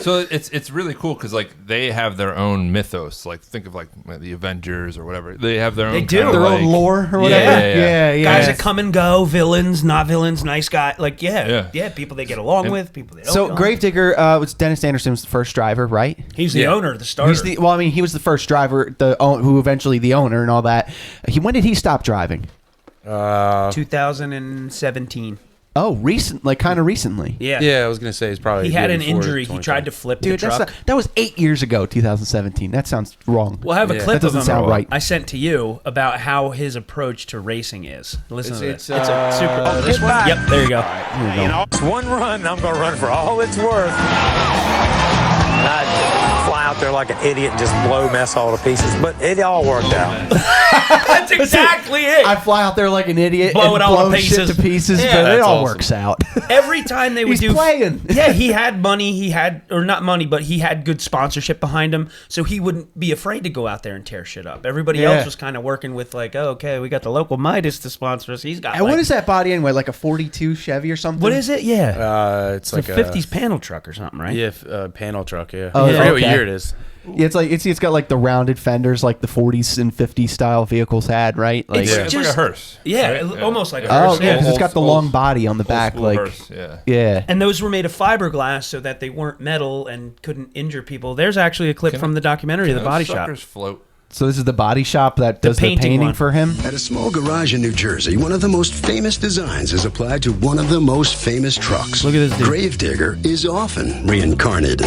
So it's really cool because like they have their own mythos. Like think of like the Avengers or whatever. They have their own. They do. kind of, their like- own lore or whatever. Yeah. Guys that come and go, villains, not villains, nice guy. Like Yeah. people they get along with, people they don't. So get along Gravedigger was Dennis Anderson's first driver, right? with. He's the Yeah. owner, the starter. He was the first driver, who eventually the owner and all that. When did he stop driving? 2017. Oh, kind of recently. Yeah. Yeah, I was gonna say it's probably. He had the an year before injury. He 2020. tried to flip Dude, the truck. that was 8 years ago, 2017. That sounds wrong. We'll have a Yeah. clip That doesn't of him sound right. I sent to you about how his approach to racing is. Listen to It's- this. it's, It's a super. Oh, This get one? back. Yep, there you go. You know, it's one run. I'm going to run for all it's worth. And I'd fly out there like an idiot and just blow mess all to pieces. But it all worked out. That's exactly it. I fly out there like an idiot Blow and it all to blow shit pieces. to pieces, Yeah. but it That's all awesome. works out. Every time they would He's do playing. Yeah, he had money. He had, or not money, but he had good sponsorship behind him, so he wouldn't be afraid to go out there and tear shit up. Everybody Yeah. else was kind of working with like, oh, okay, we got the local Midas to sponsor us. He's got. And like, what is that body anyway? Like a 42 Chevy or something? What is it? Yeah, It's it's like a '50s panel truck or something, right? Yeah, panel truck. Yeah. Oh, I forget what okay. year it is. Yeah, it's got like the rounded fenders like the 40s and 50s style vehicles had, right? Like, It's It's like a just- hearse. Yeah, right? almost like a oh, hearse. yeah, Yeah. 'cause it's got the Old- long body on the Old back, school like hearse, yeah. yeah. And those were made of fiberglass so that they weren't metal and couldn't injure people. There's actually a clip from the documentary, The Those Body Shop. suckers float. So this is the body shop that does the painting painting one. for him. At a small garage in New Jersey, one of the most famous designs is applied to one of the most famous trucks. Look at this dude. Gravedigger is often reincarnated.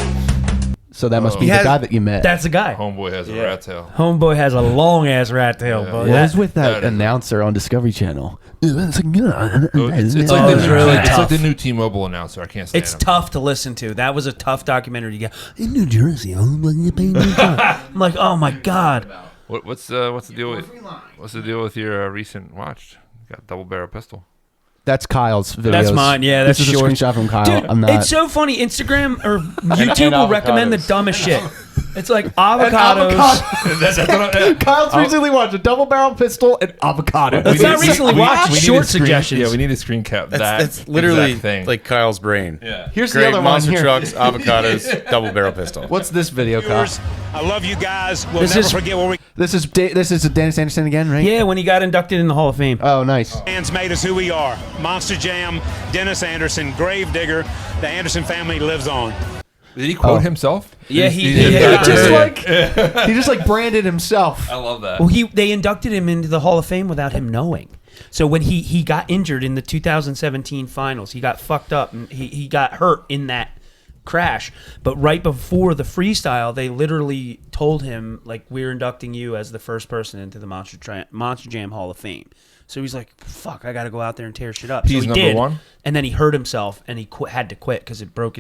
So that must be the has- guy that you met. That's the guy. Homeboy has a rat tail. Homeboy has a long ass rat tail, bro. What is with that that is- announcer on Discovery Channel? It's like, Oh, the, it's really it's tough. like the new T-Mobile announcer. I can't stand It's him. tough to listen to. That was a tough documentary to get in New Jersey. I'm like, oh my god. What's the deal with your recent watch? You got a double barrel pistol. That's Kyle's videos. That's mine. Yeah, that's this is a yours. screenshot from Kyle. Dude, I'm not. it's so funny. Instagram or YouTube will recommend the avocados. dumbest shit. It's like avocados. Kyle's recently watched a double barrel pistol and avocado. That's not recently watched. we need Short a screen- suggestions. Yeah, we need a screen cap. That's literally exact thing. like Kyle's brain. Yeah. Here's Great the other monster one here. trucks, avocados, double barrel pistol. What's this video, Kyle? I love you guys. We'll This never is- forget where we This is Dennis Anderson again, right? Yeah, when he got inducted in the Hall of Fame. Oh, nice. fans made us who we are. Monster Jam, Dennis Anderson, Gravedigger. The Anderson family lives on. Did he quote himself? Yeah, Did he did did. that? Just Yeah. like he just like branded himself. I love that. Well, they inducted him into the Hall of Fame without him knowing. So when he got injured in the 2017 finals, he got fucked up and he got hurt in that crash. But right before the freestyle, they literally told him, like, we're inducting you as the first person into the Monster Jam Hall of Fame. So he's like, fuck, I got to go out there and tear shit up. He's so he number did, one? and then he hurt himself and he had to quit because it broke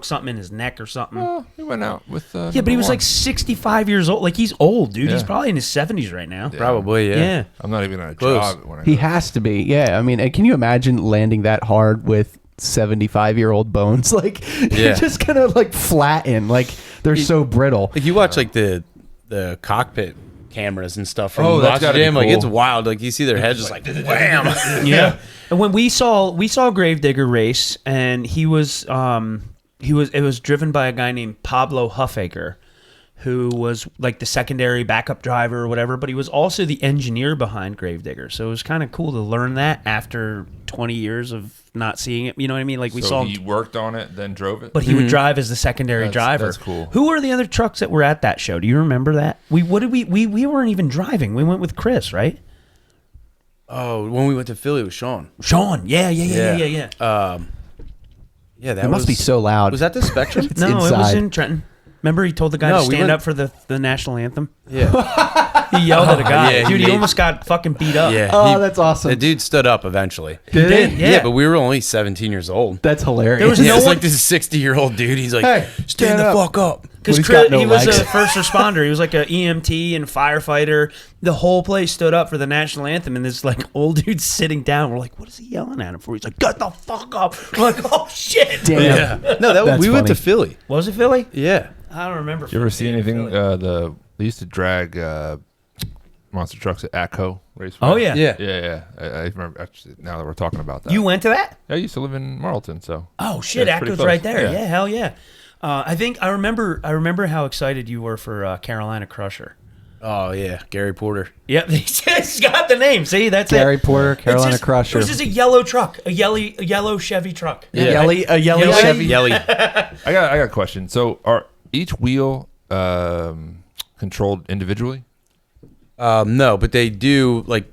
something in his neck or something. Well, he went out with. Yeah, but he was like 65 years old. Like, he's old, dude. He's Yeah. probably in his 70s right now. Probably, yeah. Yeah. I'm not even gonna Close. jog when I He go. has to be. Yeah. I mean, and can you imagine landing that hard with 75-year-old bones? Like, Yeah. you're just gonna like flatten. Like, they're so brittle. Like you watch like the cockpit cameras and stuff from that's Monster gotta be Jam, like cool. it's wild. Like you see their heads just like wham. Yeah. And when we saw Gravedigger race, and it was driven by a guy named Pablo Huffaker, who was like the secondary backup driver or whatever, but he was also the engineer behind Gravedigger. So it was kind of cool to learn that after 20 years of not seeing it. You know what I mean? Like we So saw he worked on it, then drove it. but he would drive as the secondary That's- driver. that's cool. Who were the other trucks that were at that show? Do you remember that? We weren't even driving. We went with Chris, right? Oh, when we went to Philly with Sean. Sean. Yeah. Yeah, that It must be so loud. Was that the Spectrum? It's No, it was inside. in Trenton. Remember he told the guy No, to we stand went- up for the national anthem? Yeah, He yelled at a guy. Yeah, Dude, he he- almost got fucking beat up. yeah. Oh, that's awesome. The dude stood up eventually. Did did, he? yeah. But we were only 17 years old. That's hilarious. There was Yeah, no it's one- like this 60-year-old dude. He's like, Hey, stand stand the up." fuck up. Because Well, he's got no he was legs. a first responder. He was like an EMT and firefighter. The whole place stood up for the national anthem, and this like old dude sitting down. We're like, what is he yelling at him for? He's like, get the fuck up. We're like, oh shit. Damn. Yeah. No, That's we went to funny. Philly. Was it Philly? Yeah. I don't remember. You ever see Philly. anything? They used to drag monster trucks at ATCO Raceway. Oh yeah. Yeah. I remember. Actually, now that we're talking about that, You went to that? I used to live in Marlton, so Oh shit, Yeah, it's pretty Acco's close. right there. Yeah. Yeah, hell yeah. I remember how excited you were for Carolina Crusher. Oh yeah, Gary Porter. Yep, he's got the name. See, that's Gary it. Porter, It's Carolina just- Crusher. It was just a yellow truck, a yellow Chevy truck. Yeah. Yelly Yelly? Chevy. Yelly. I got a question. So, are each wheel controlled individually? No, but they do, like,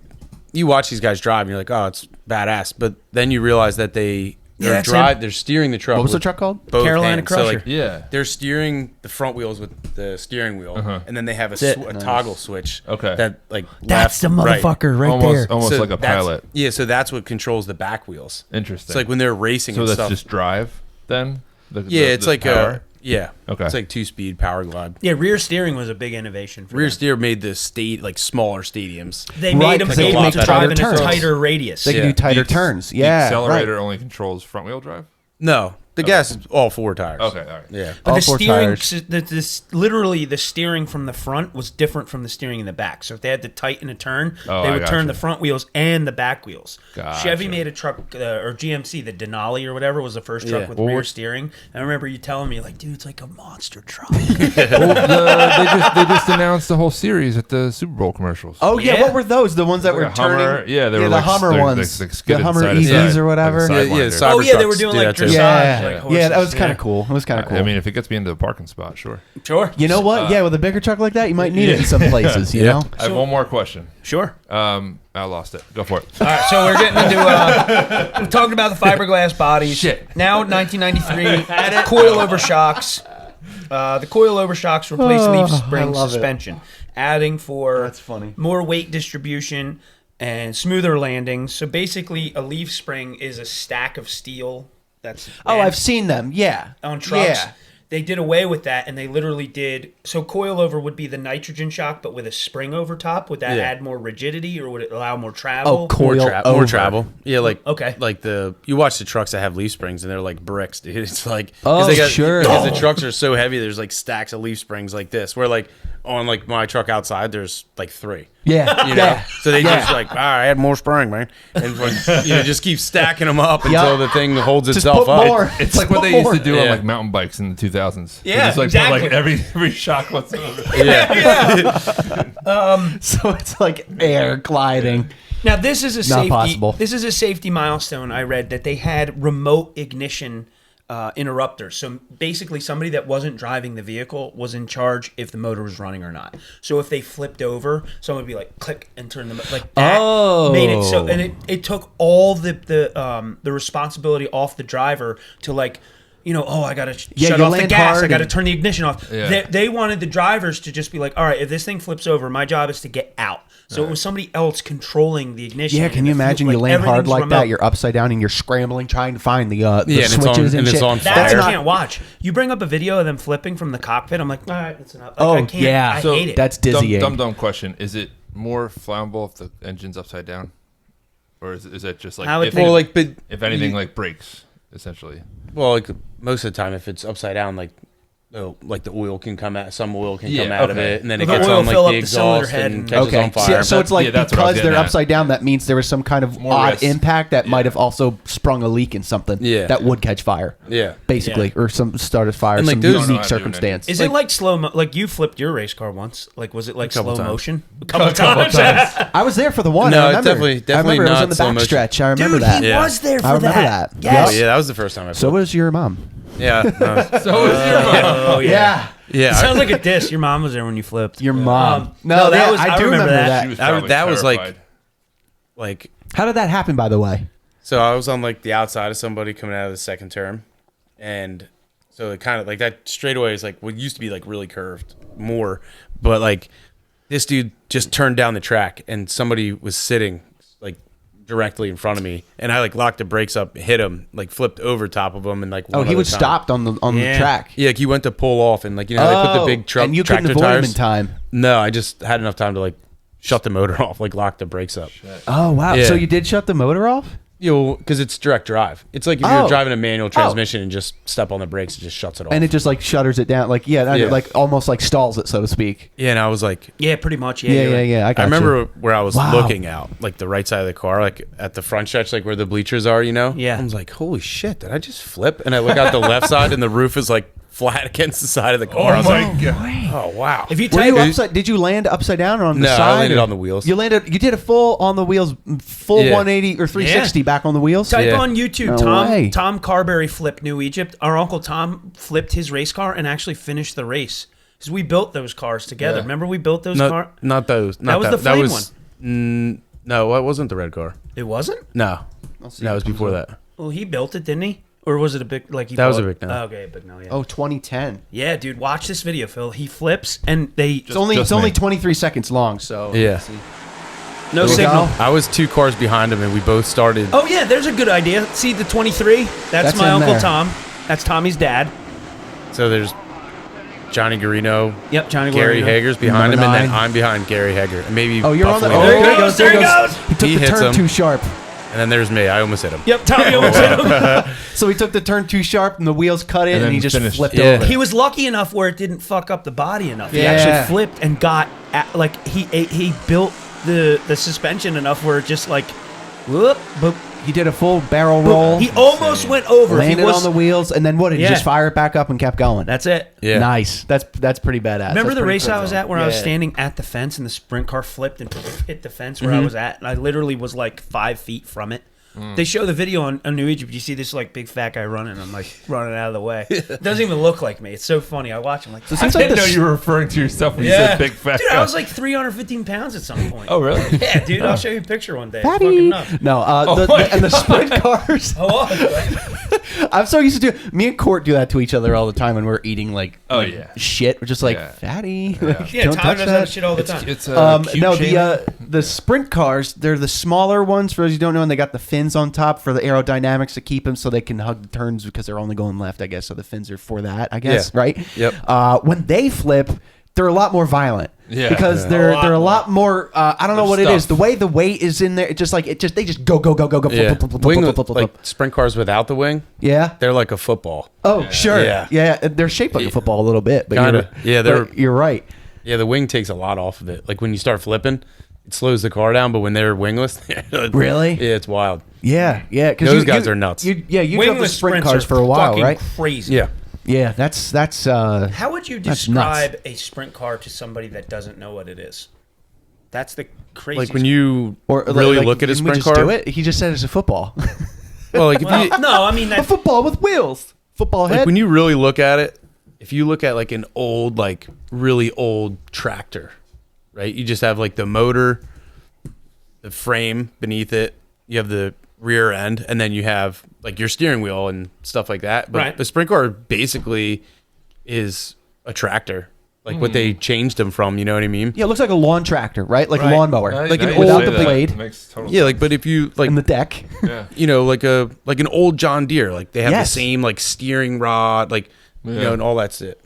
you watch these guys drive and you're like, oh, it's badass. But then you realize that they're that's him. they're steering the truck. What was the with truck called? both Carolina hands. So, Crusher. like, Yeah. they're steering the front wheels with the steering wheel, and then they have it. a toggle switch. Okay. That like That's the left, right. motherfucker right there. Almost So like a that's- pilot. Yeah, so that's what controls the back wheels. Interesting. It's like when they're racing so and that's stuff. just drive then. Yeah, it's like power? yeah. Okay. It's like 2-speed power glide. Yeah, rear steering was a big innovation. For Rear them. steer made the like smaller stadiums. They Right, made them 'cause they able can to make drive in tighter a turns. tighter radius. They can Yeah. do tighter The ex- turns. The Yeah. accelerator right. only controls front wheel drive. No, the gas is all 4 tires. Okay, all right. Yeah. But All the four steering, tires. literally the steering from the front was different from the steering in the back. So if they had to tighten a turn, Oh, they I would turn gotcha. the front wheels and the back wheels. Gotcha. Chevy made a truck, or GMC, the Denali or whatever, was the first truck Yeah. with Well, rear what- steering. I remember you telling me, like, dude, it's like a monster truck. They just announced the whole series at the Super Bowl commercials. Oh yeah. Yeah. What were those? The ones that Like were a Hummer. turning? Yeah, they were the like Hummer they're ones. like the skidded Hummer side to EVs side, or whatever. like a Yeah, Sidewinder. side- Oh yeah, they were Cybertrucks doing do like that too. dressage, Yeah. like Yeah, horses. that was kind of cool. It was kind of cool. I mean, if it gets me into the parking spot, sure. Sure, you know what? Yeah, with a bigger truck like that, you might need it in some places. You Yeah. know. I have one more question. sure. I lost it. Go for it. All right, so we're getting into we're talking about the fiberglass bodies. Shit. Now 1993 coilover shocks. The coilover shocks replace leaf spring love it. suspension, adding for That's funny. more weight distribution and smoother landings. So basically, a leaf spring is a stack of steel that's Oh, bent I've seen them. Yeah. on trucks. Yeah. They did away with that, and they literally did. So coilover would be the nitrogen shock, but with a spring over top. Would that Yeah. add more rigidity, or would it allow more travel? Oh, cool. More over. travel. Yeah, like Okay. like you watch the trucks that have leaf springs and they're like bricks, dude. It's like Oh, they got, sure. because the trucks are so heavy. There's like stacks of leaf springs like this. Where like on like my truck outside, there's like 3. Yeah. You know, Yeah. so they just like, all right, add more spring, man, and like, just keep stacking them up until the thing holds Just itself put up. more. It's like what they used to do on Yeah. like mountain bikes in the 2000s. They Yeah, just like exactly. put like every shock whatsoever. So it's like air gliding. Now this is a Not safety. possible. This is a safety milestone. I read that they had remote ignition interrupters. So basically, somebody that wasn't driving the vehicle was in charge if the motor was running or not. So if they flipped over, someone would be like, click and turn them like that. Made it so, and it took all the responsibility off the driver to like. I got to shut off the gas. I got to turn the ignition off. Yeah. They wanted the drivers to just be like, all right, if this thing flips over, my job is to get out. So it was somebody else controlling the ignition. Yeah, can you imagine you land hard like that? You're upside down and you're scrambling trying to find the switches and shit. It's on fire. That I can't watch. You bring up a video of them flipping from the cockpit, I'm like, all right, that's enough. Like, I can't. Yeah. I hate it. That's dizzying. Dumb question. Is it more flammable if the engine's upside down? Or is it just like, if anything like breaks, essentially? Well, like most of the time, if it's upside down, like the oil can come out, some oil can come out of it, and then it gets on like the exhaust and catches on fire. So it's like because they're upside down, that means there was some kind of odd impact that might have also sprung a leak in something that would catch fire. Yeah, basically, or some started fire, and some unique circumstance. Is it like slow? Like you flipped your race car once? Like was it like slow motion? A couple times. I was there for the one. No, definitely I remember it was in the back stretch. I remember that. He was there for that. I remember that. Yes. Oh yeah, that was the first time I flipped. So was your mom. Yeah. So was your mom. Oh yeah. Yeah. It sounds like a diss. Your mom was there when you flipped. Your mom. I do remember that. That was like. How did that happen, by the way? So I was on like the outside of somebody coming out of the second term, and so it kind of like that straightaway is like what used to be like really curved more, but like this dude just turned down the track and somebody was sitting like directly in front of me, and I like locked the brakes up, hit him, like flipped over top of him, and like he was stopped on the track. Yeah, like he went to pull off, and like they put the big truck and you tractor couldn't avoid tires him in time. No, I just had enough time to like shut the motor off, like lock the brakes up. Shit. Oh wow! Yeah. So you did shut the motor off? Because it's direct drive. It's like if you're driving a manual transmission and just step on the brakes, it just shuts it off. And it just like shutters it down, like like almost like stalls it, so to speak. Yeah, and I was like, yeah, pretty much. Yeah. I remember where I was looking out, like the right side of the car, like at the front stretch, like where the bleachers are, Yeah. I was like, holy shit, did I just flip? And I look out the left side, and the roof is like flat against the side of the car. I was like, oh wow. If you did you land upside down or on the side? No, I landed on the wheels. You did a full on the wheels, full 180 or 360 back on the wheels. Type on YouTube, No Tom Carberry flipped New Egypt. Our Uncle Tom flipped his race car and actually finished the race. Because we built those cars together. Remember we built those cars? Not those. That was the flame one. No, it wasn't the red car. It wasn't? No. No, it was before that. Well, he built it, didn't he? Or was it a big, like he That was bought- a big no. Oh, okay, but no, yeah. Oh, 2010. Yeah, dude, watch this video, Phil. He flips and they... It's only 23 seconds long, so... Yeah. No signal. I was 2 cars behind him, and we both started. Oh, yeah, there's a good idea. See the 23? That's my in Uncle there. Tom. That's Tommy's dad. So there's Johnny Garino. Yep, Johnny Gary Guarino. Hager's behind him, Number and then 9. I'm behind Gary Hager. And maybe Oh, you're on the... Buffalo. Oh, There he goes, there he goes. He took He the hits turn him. too sharp. And then there's me. I almost hit him. Yep, Tommy almost hit him. So he took the turn too sharp and the wheels cut in And and, then he just finished. flipped Yeah. over. He was lucky enough where it didn't fuck up the body enough. He Yeah. actually flipped and got, he built the suspension enough where it just like, whoop, boop. He did a full barrel roll. He almost went over. If he landed was, on the wheels, and then what? Did he Yeah. just fire it back up and kept going? That's it. Yeah. Nice. That's pretty badass. Remember That's the pretty race cool. I was at where I was Yeah. standing at the fence and the sprint car flipped and hit the fence where I was at? And I literally was like 5 feet from it. They show the video on New Egypt. You see this like big fat guy running. I'm like running out of the way. It doesn't even look like me. It's so funny. I watch him like, So it I seems like didn't know this, you were referring to yourself when you said big fat dude, guy. I was like 315 pounds at some point. Oh, really? Yeah, dude. I'll show you a picture one day. It's Fatty. fucking nuts. No, my and the sprint cars. Oh, right? I'm so used to do. Me and Court do that to each other all the time when we're eating like shit. We're just like Yeah. fatty. Yeah, Don't Tom touch does that. that shit all the time. It's No, the sprint cars, they're the smaller ones. For those who don't know, and they got the fins on top for the aerodynamics to keep them so they can hug the turns because they're only going left, I guess. So the fins are for that, I guess, Yeah. right? Yep. When they flip, they're a lot more violent. Yeah. Because Yeah. they're a lot more. I don't know what it is. The way the weight is in there, they just go. Yeah. Wing, flip, flip, flip, like flip. sprint cars without the wing, Yeah. they're like a football. Oh, sure. Yeah. Yeah. They're shaped like a football a little bit, but Kinda. Yeah, they're- but you're right. Yeah, the wing takes a lot off of it. Like when you start flipping, it slows the car down, but when they're wingless, Really? Yeah, it's wild. Yeah. Because Those guys are nuts. You drove the Wingless sprint sprints cars are for a while, fucking right? Crazy. Yeah. Yeah. That's. How would you That's describe a sprint car to somebody that doesn't know what it is? That's the crazy. Like when you Or really like, look at a didn't we sprint just car. do it? He just said it's a football. Well, like if you, no, I mean a that. football with wheels. Football like head. when you really look at it, if you look at like an old, like really old tractor, right? You just have like the motor, the frame beneath it. You have the rear end, and then you have like your steering wheel and stuff like that. But Right. the sprint car basically is a tractor, like what they changed them from. You know what I mean? Yeah, it looks like a lawn tractor, right? Like Right. a lawnmower. Now- Like now an you old- say without the that, blade. it makes total Yeah, like but if you like, And the deck. Yeah. you know, like an old John Deere, like they have Yes. the same like steering rod, like you Yeah. know, and all that's it.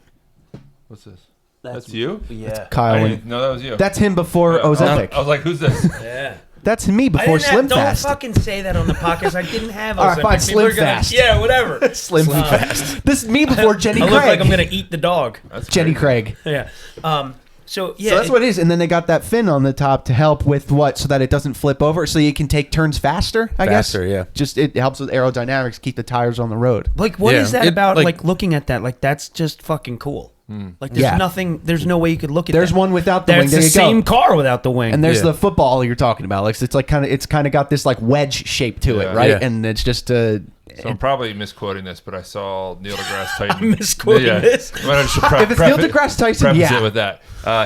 What's this? That's you? Yeah. Kyle. I and- didn't know that was you. That's him before Yeah, I was- Ozempic. I was like, who's this? Yeah. That's me I before didn't have, Slim don't Fast. fucking say that on the podcast. I didn't have. All right, fine, People Slim are gonna- Fast. Yeah, whatever. Slim Fast. This is me before Jenny I Craig. look like I'm gonna eat the dog. That's Jenny crazy. Craig. Yeah. So yeah. So that's what it is, and then they got that fin on the top to help with what, so that it doesn't flip over, so you can take turns faster. I guess. Faster, yeah. Just it helps with aerodynamics, keep the tires on the road. Like, what is Yeah. that It, about? like- Like looking at that, like that's just fucking cool. Like there's Yeah. nothing. There's no way you could look at. There's that. one without the That's wing. There the you same go. car without the wing. And there's Yeah. the football you're talking about. Like it's like it's kind of got this like wedge shape to it, Yeah. right? Yeah. And it's just So I'm probably misquoting this, but I saw Neil deGrasse Tyson. I'm misquoting this. Well, I should If it's Neil deGrasse Tyson, preface yeah. it with that.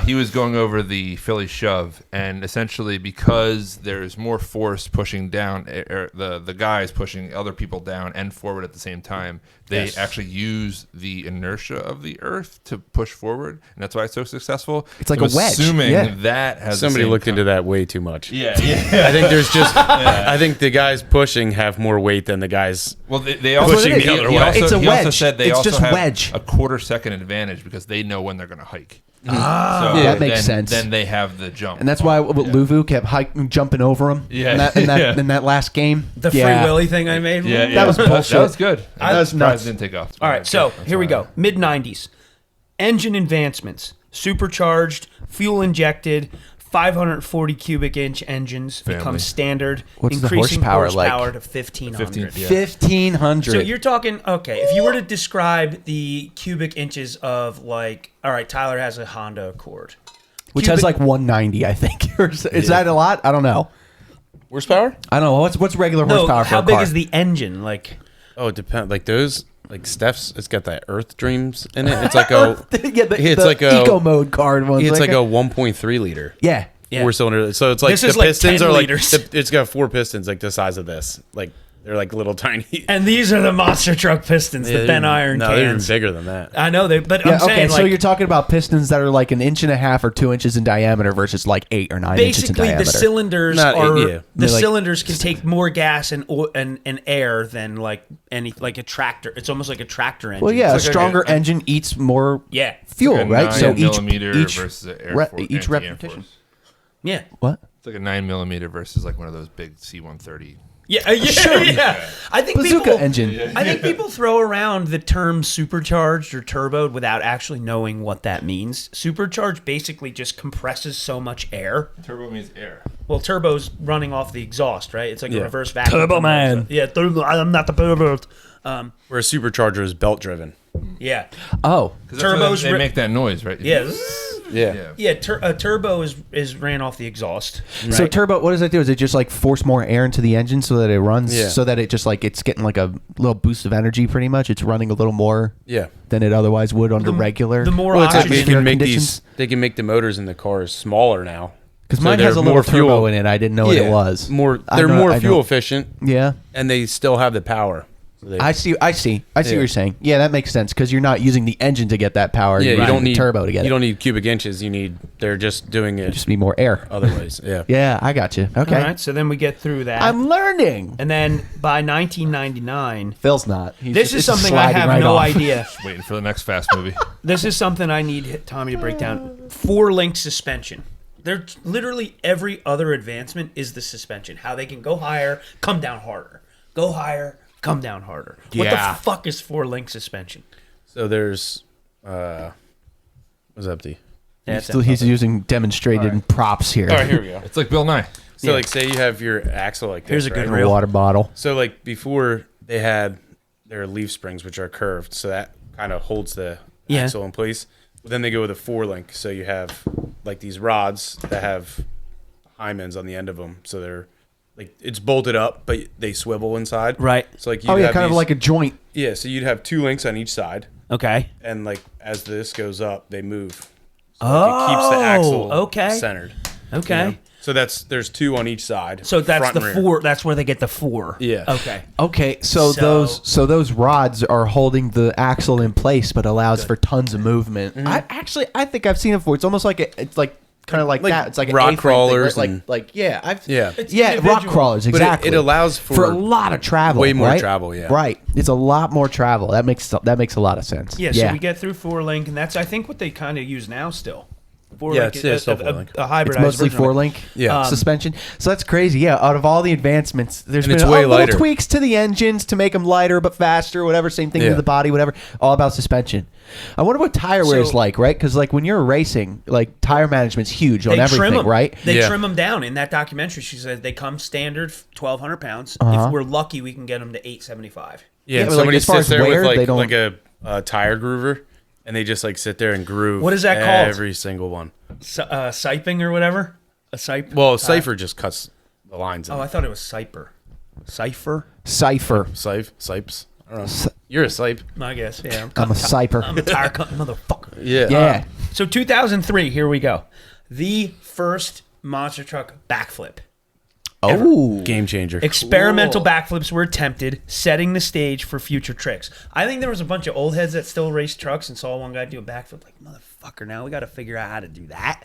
He was going over the Philly shove, and essentially because there's more force pushing down, the guys pushing other people down and forward at the same time, they actually use the inertia of the Earth to push forward, and that's why it's so successful. It's like I'm a wedge, Assuming yeah. that has Somebody the same looked into that way too much. Yeah, yeah. I think there's just. I think the guys pushing have more weight than the guys. Well, they also Pushing he, the other he way. also, It's a he also wedge. said they It's also just have wedge. a quarter-second advantage because they know when they're going to hike. So That makes then- sense. Then they have the jump, and that's why Luvu kept jumping over him. Yeah. In that last game. the Free Willy thing I made. Yeah, yeah. That was bullshit. That was good. That was surprised nuts. it didn't take off. All right, so here we go. Mid 90s. Engine advancements. Supercharged, fuel injected, 540 cubic inch engines become Family. standard, What's the increasing horsepower like? to 1500. 15, yeah. 1,500. So you're talking, okay, if you were to describe the cubic inches of like, all right, Tyler has a Honda Accord. which cubic- has like 190, I think. Is that a lot? I don't know. Horsepower? I don't know. What's regular No, horsepower for how a big car? is the engine? Like, Oh, it depends. Like those, like Steph's, it's got that Earth Dreams in it. It's like a. yeah, it's the like a eco mode card one. It's like a 1.3 liter. yeah. Yeah. 4-cylinder. So it's like This the is like pistons 10 are like liters. it's got 4 pistons like the size of this. Like they're like little tiny. and these are the monster truck pistons, the Ben Iron No, they're even cans. bigger than that. I know they, but Yeah, I'm saying okay, like so you're talking about pistons that are like 1.5 or 2 inches in diameter versus like 8 or 9 inches in basically diameter. the cylinders Not are eight, yeah. the They're like- cylinders can take more gas and air than like any like a tractor. It's almost like a tractor engine. Well, yeah, a It's like stronger engine eats more yeah, fuel, Like a right? 9 So each millimeter each versus an Air re- Force, each anti-Air repetition. Force. yeah, What? It's like a 9 millimeter versus like one of those big C-130. yeah, yeah. I think Bazooka people, engine. I think people throw around the term supercharged or turboed without actually knowing what that means. Supercharged basically just compresses so much air. Turbo means air. Well, turbo's running off the exhaust, right? It's like a Yeah. reverse vacuum. Turbo man. Yeah, turbo. I'm not the turbo. Where a supercharger is belt driven. Yeah, Oh, Turbos They ri- make that noise, right? yeah. Yeah. Yeah, a turbo is ran off the exhaust. so turbo. What does that do? Is it just like force more air into the engine so that it runs? Yeah. So that it just like it's getting like a little boost of energy. Pretty much, it's running a little more Yeah. than it otherwise would under regular. The more Well, it's like oxygen. they can make conditions. they can make the motors in the cars smaller now. Because So mine has a they're little more turbo fuel- in it. I didn't know what it was. They're more fuel efficient, Yeah. and they still have the power. So they- I see what Yeah. you're saying. Yeah, that makes sense because you're not using the engine to get that power. yeah, You're you using don't the need turbo to get You it. don't need cubic inches. They're just doing it Just be more air. other ways. Yeah. Yeah, I got you. Okay, All right, so then we get through that, I'm learning. and then by 1999, Phil's not. He's this just- is it's something I sliding have right no off. idea. Waiting for the next Fast movie. This is something I need Tommy to break down. 4-link suspension. They're literally every other advancement is the suspension. How they can go higher, come down harder. Go higher, come down harder. What Yeah. the fuck is 4-link suspension? So there's was empty. That's He's using demonstrated props here. All right, here we go. It's like Bill Nye. So like, say you have your axle like this. Here's a good right? A water bottle. So like before they had their leaf springs, which are curved, so that kind of holds the Yeah. axle in place. But then they go with a 4-link. So you have like these rods that have hymens on the end of them. So like it's bolted up, but they swivel inside. Right. So like Oh yeah, kind of like a joint. yeah. So you'd have 2 links on each side, Okay. and like as this goes up, they move. So like, it keeps the axle okay. centered. Okay. You know? So there's 2 on each side. So that's front the and rear. 4. That's where they get the 4. Yeah. Okay. Okay, so those rods are holding the axle in place, but allows for tons of movement. I think I've seen it before. It's almost like it's like kind of like that. It's like an rock A-frame thing, crawlers right? and- like yeah, It's rock individual. crawlers But exactly. it allows for a lot of travel, way more right? travel, yeah. Right, it's a lot more travel. That makes a lot of sense. Yeah, so we get through 4-link, and that's I think what they kind of use now still. Yeah, it's still 4-link. a hybridized It's mostly version of it. 4-link Yeah. suspension. So that's crazy. Yeah, out of all the advancements, there's And been it's way little lighter. tweaks to the engines to make them lighter but faster, whatever. Same thing Yeah. to the body, whatever. All about suspension. I wonder what tire wear is So- like, right? Because like when you're racing, like tire management's huge on They everything, trim them, right? They Yeah. trim them down in that documentary. She said they come standard 1,200 pounds. Uh-huh. If we're lucky, we can get them to 875. Yeah, but, like, somebody as far sits as there wear, with they don't- like a tire groover, and they just like sit there and groove. What is that called? Every single one. Siping or whatever. A sipe. Well, Cypher just cuts the lines. Oh, I thought it was Cyper. Cipher. Cipher. Sipes. I don't know. You're a Sipe. I guess. Yeah. I'm a Cyper. I'm a tire cut motherfucker. Yeah. Yeah. So 2003. Here we go. The first monster truck backflip. Oh. Game changer. Experimental backflips were attempted, setting the stage for future tricks. I think there was a bunch of old heads that still race trucks and saw one guy do a backflip. Like, motherfucker, now we got to figure out how to do that.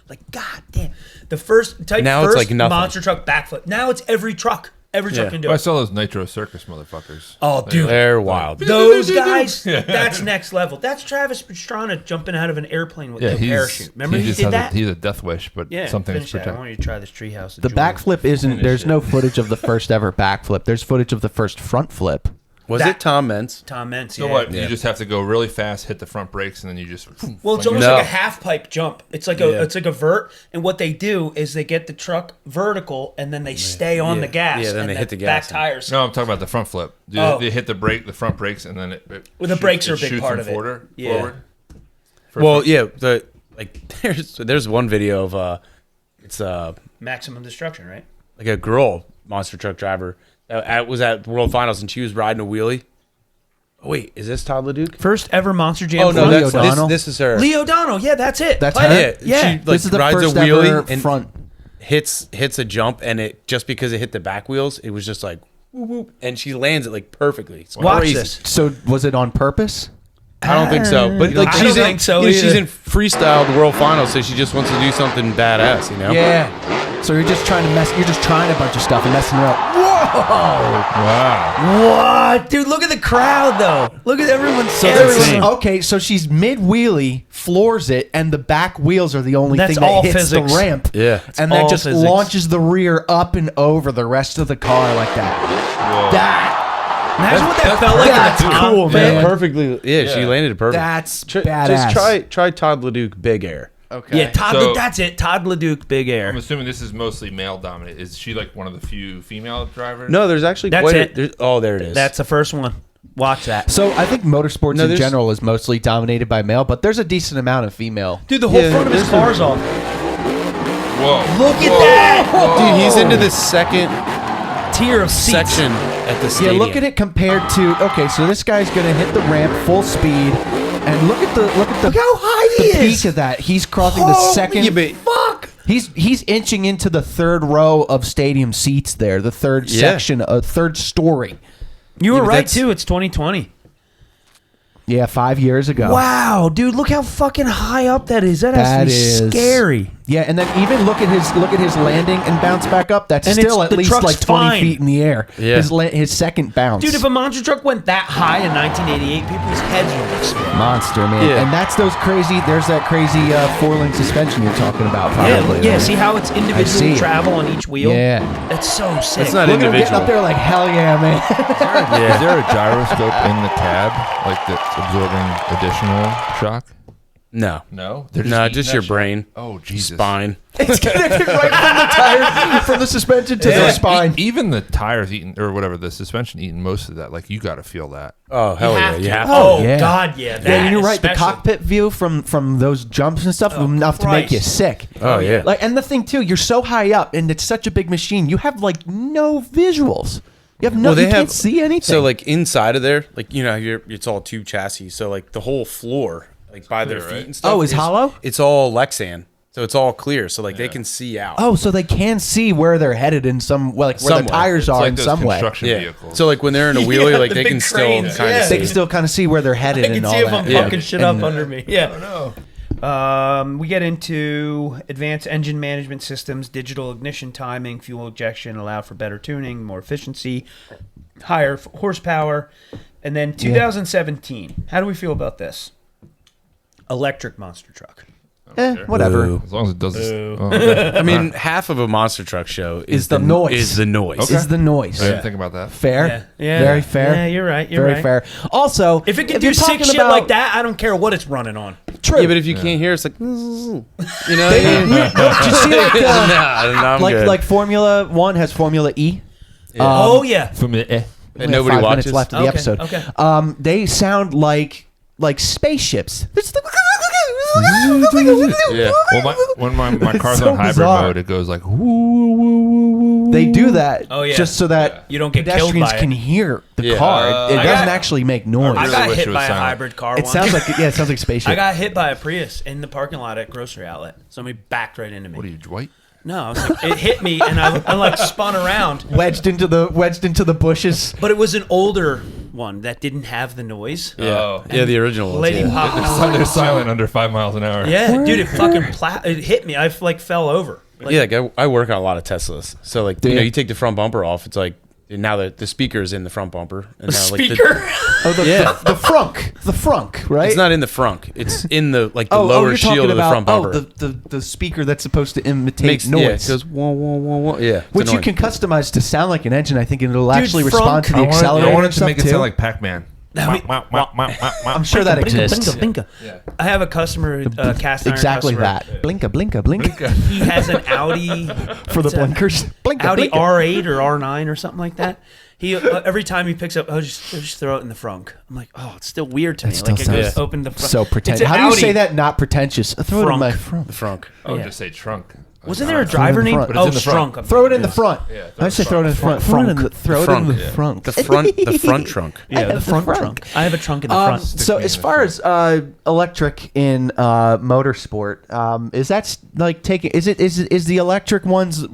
Like, god damn. The first Now it's like nothing. monster truck backflip. Now it's every truck. Every truck Yeah. can do I it. saw those Nitro Circus motherfuckers. Oh, dude. They're wild. Those guys, that's next level. That's Travis Pastrana jumping out of an airplane with no parachute. Remember he just did has that? he's a death wish, but Yeah, something finish to that. I protect. want you to try this treehouse. The backflip isn't. There's no footage of the first ever backflip. There's footage of the first front flip. Was it Tom Mentz? Tom Mentz, So yeah. what? You just have to go really fast, hit the front brakes, and then you just. Well, it's fling almost No. like a half pipe jump. It's like a vert, and what they do is they get the truck vertical, and then they stay on the gas. Yeah, then and they the hit the back gas. tires. No, I'm talking about the front flip. Oh. They hit the front brakes, and then it Well, the brakes are a big shoots part them of it. forward. Yeah. Forward. Well, yeah. There's one video of it's Maximum destruction, right? like a girl monster truck driver that was at World Finals, and she was riding a wheelie. Oh, wait, is this Todd LeDuc? First ever Monster Jam. Oh no, Leo that's O'Donnell? this is her. Leo O'Donnell. Yeah, that's it. That's Play her? it. Yeah, Yeah. she like This is the rides first a wheelie ever and front. hits a jump, and it just because it hit the back wheels, it was just like whoop, whoop, and she lands it like perfectly. It's Watch crazy. this. So was it on purpose? I don't think so, but like I she's don't in, think so you know, she's either. in freestyle the World Finals, so she just wants to do something badass, you know? Yeah. So you're just trying to mess. You're just trying a bunch of stuff and messing it up. Wow. What? Dude, look at the crowd, though. Look at everyone. Okay, so she's mid wheelie, floors it, and the back wheels are the only That's thing that all hits physics. the ramp. Yeah. and then all just physics. launches the rear up and over the rest of the car like that. Imagine what that felt like that's in the top. cool, man. Perfectly. Yeah, she landed it perfect. That's Just badass. try Todd LeDuc Big Air. Okay. Yeah, Todd. So- That's it. Todd LeDuc, Big I'm Air. assuming this is mostly male dominated. Is she like one of the few female drivers? No, there's actually That's quite it. there it is. That's the first one. Watch that. So I think motorsports No, in there's- general is mostly dominated by male, but there's a decent amount of female. Dude, the whole Yeah, front of his there's car's off. Whoa. Look at that. Dude, he's into the second Tier of seats. section at the Yeah, stadium. look at it compared to so this guy's gonna hit the ramp full speed, and look at the Look how high the he peak is. of that. He's crossing the Holy second. fuck. He's inching into the third row of stadium seats there, the third Yeah. section, third story. You were Yeah, but right, that's- too. It's 2020. Yeah, 5 years ago. Wow, dude, look how fucking high up that is. That has That to be is scary. Yeah, and then even look at his landing and bounce back up. That's And still it's- at the least truck's like 20 fine. feet in the air. Yeah. His second bounce. Dude, if a monster truck went that high in 1988, people's heads would explode. monster, man. Yeah. And that's there's that crazy 4-link suspension you're talking about. Yeah, Probably. yeah, see how it's I see individual it. travel on each wheel? Yeah. That's so sick. That's not Look at him getting individual. up there like, hell yeah, man. Is there a gyroscope in the cab, like that's absorbing additional shock? No. No, they're No, eating just that your shit? brain. Oh Jesus! Spine. It's connected right from the tire, from the suspension to the spine. Even the tires eating or whatever, the suspension eating most of that. Like you got to feel that. Oh hell yeah! You have to. Oh yeah. God, yeah. That Yeah, you're right. The especially. cockpit view from those jumps and stuff enough to make you Christ. sick. Oh yeah. Like, and the thing too, you're so high up, and it's such a big machine. You have like no visuals. You have no. You can't see anything. So like inside of there, like it's all tube chassis. So like the whole floor, like by their feet and stuff. Oh, is hollow? It's all Lexan, so it's all clear. So like they can see out. Oh, so they can see where they're headed in some, well, like where Some the way. tires It's are like in those some way. construction Yeah. vehicles. So like when they're in a wheelie, Yeah, like the they big can still cranes, kind yeah. of They see. can still kind of see where they're headed I can and all see if that. I'm Yeah. fucking shit up under me. Yeah. We get into advanced engine management systems, digital ignition timing, fuel injection, allow for better tuning, more efficiency, higher horsepower. And then 2017. How do we feel about this? Electric monster truck. Whatever. Boo. As long as it does. Okay. I mean, half of a monster truck show Is the noise. Is the noise. Is the noise. I didn't think about that. Fair? Yeah. Very fair. Yeah, you're right. You're Very right. fair. Also, If it can you're do sick talking shit about- like that, I don't care what it's running on. True. Yeah, but if you can't hear, it's like, you know. Did you see like, I'm good. like Formula One has Formula E? Oh yeah. From the and We have nobody 5 watches. minutes left of the Okay, episode. okay. They sound like spaceships. It's the- Yeah. Well, when my It's car's so on hybrid bizarre. mode, it goes like woo, woo, woo, woo, woo. They do that Oh, yeah. just so that You don't get killed pedestrians by it. can hear the Yeah. car. It I doesn't got- actually make noise. I really got wish hit it was by a silent. hybrid car It once. sounds like it sounds like spaceship. I got hit by a Prius in the parking lot at grocery outlet. Somebody backed right into me. What are you, Dwight? No, I was like, it hit me and I like spun around. wedged into the bushes. But it was an older one that didn't have the noise. Yeah. Oh. Yeah, the original ones. Lady yeah. popped. They're silent under 5 miles an hour. Yeah, dude, it fucking it hit me. I like fell over. Like, Yeah, like I work on a lot of Teslas. So like, you? you take the front bumper off, it's like now the speaker is in the front bumper. And now, speaker. Oh, the frunk, right? It's not in the frunk. It's in the the oh, lower you're shield talking of the front about bumper. the speaker that's supposed to imitate Makes noise. Yeah, it goes wah wah wah wah. Yeah, it's which you annoying. can customize to sound like an engine. I think it'll Dude, actually frunk. respond to the accelerator. I wanted and to make stuff, it sound too. like Pac-Man. I'm sure that exists. Blinka. I have a customer, cast iron Exactly customer. that. Blinka, blinka, blinka. He has an Audi For the it's a blinkers. Blinka, Audi blinka. R8 or R9 or something like that. He every time he picks up, just throw it in the frunk. I'm like, oh, it's still weird to me. still Like it goes sounds open the front. So It's pretentious. an How do you Audi. say that? Not pretentious. Throw it in my Frunk. front. the frunk. Oh, Yeah. just say trunk. Wasn't there a Throw it in driver the name? front. But it's Oh, in the front. Strunk. Throw it in the front. Yeah, I say throw it in the front. Throw it in the front. The front trunk. Yeah, the front trunk. I have a trunk in the front. So me as in the far as electric in motorsport, is that like taking? Is the electric ones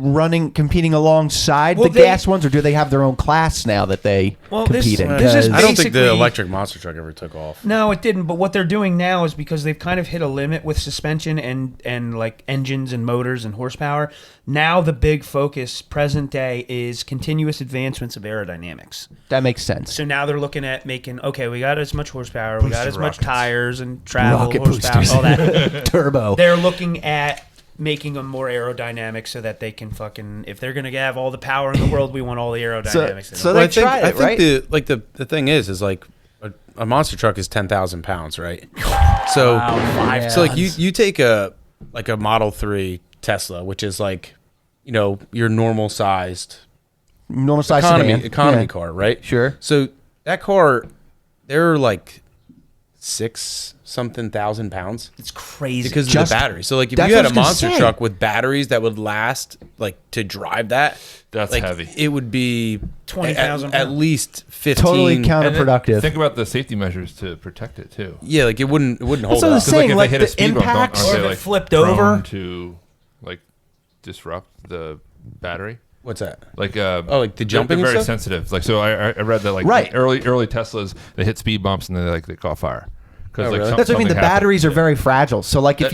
competing alongside Well, the gas ones, or do they have their own class now that they compete in? this is I don't think the basically- electric monster truck ever took off. No, it didn't. But what they're doing now is because they've kind of hit a limit with suspension and like engines and motors and horsepower. Now the big focus, present day, is continuous advancements of aerodynamics. That makes sense. So now they're looking at making, okay, we got as much horsepower, we got Boosted as much rockets. tires and travel, Rocket horsepower, boosters. all that. Turbo. They're looking at making them more aerodynamic so that they can fucking, if they're going to have all the power in the world, we want all the aerodynamics. so in they it. tried I it, think right? the thing is like a monster truck is 10,000 pounds, right? So Wow, so like you take a Model 3 Tesla, which is like your normal sized Normal size economy sedan. Yeah. car, right? Sure. So that car, they're like 6-something thousand pounds It's crazy. because of Just- the battery. So like if that's you had what a I was gonna monster say. truck with batteries that would last like to drive that, That's like, heavy. It would be 20,000 at pounds. least 15. Totally And then counterproductive. Think about the safety measures to protect it too. Yeah, like it wouldn't hold That's what I up. was 'Cause, saying, if like they hit a the speed bump, impacts- aren't Or they, if it like, flipped prone over. to like disrupt the battery. What's that? Like like the jumping They're and very stuff? sensitive. Like so, I read that like Right. early Teslas they hit speed bumps and they caught fire. Because Oh, really? That's what I mean. The something happened. batteries are very fragile. So like if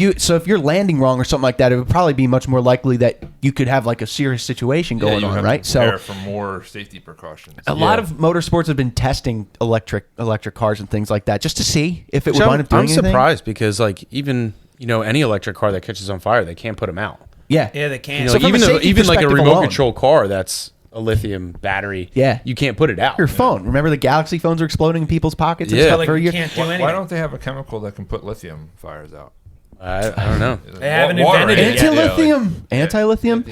you're landing wrong or something like that, it would probably be much more likely that you could have like a serious situation Yeah, going you on, have right? to So prepare for more safety precautions. a lot of motorsports have been testing electric cars and things like that just to see if it would So wind up doing I'm anything. surprised because like even any electric car that catches on fire, they can't put them out. Yeah. Yeah, they can. You know, So from a even safety even like a perspective remote alone. control car that's a lithium battery, Yeah. you can't put it out. Your phone. Remember the Galaxy phones were exploding in people's pockets and Yeah. stuff Like for a you year? can't do anything. Why don't they have a chemical that can put lithium fires out? I don't know. They haven't Water, invented it right? yet. Anti-lithium. Anti-lithium.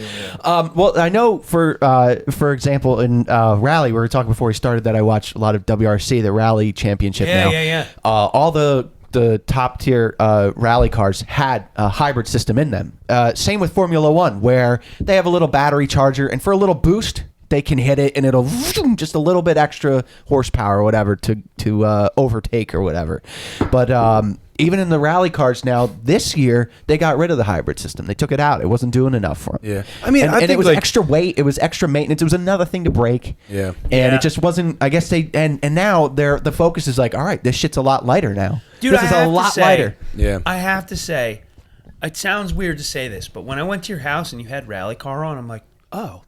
Well, I know for example, in rally, we were talking before we started that I watched a lot of WRC, the rally championship. Yeah, now. yeah. All the top tier rally cars had a hybrid system in them. Same with Formula One, where they have a little battery charger, and for a little boost, they can hit it, and it'll just a little bit extra horsepower or whatever to overtake or whatever. But even in the rally cars now, this year they got rid of the hybrid system. They took it out. It wasn't doing enough for them. Yeah. I mean, and, I and think it was like- extra weight. It was extra maintenance. It was another thing to break. Yeah. And Yeah. it just wasn't. I guess they and now the focus is like, all right, this shit's a lot lighter now. Dude, this I is have a to lot say- lighter. Yeah. I have to say, it sounds weird to say this, but when I went to your house and you had rally car on, I'm like, oh,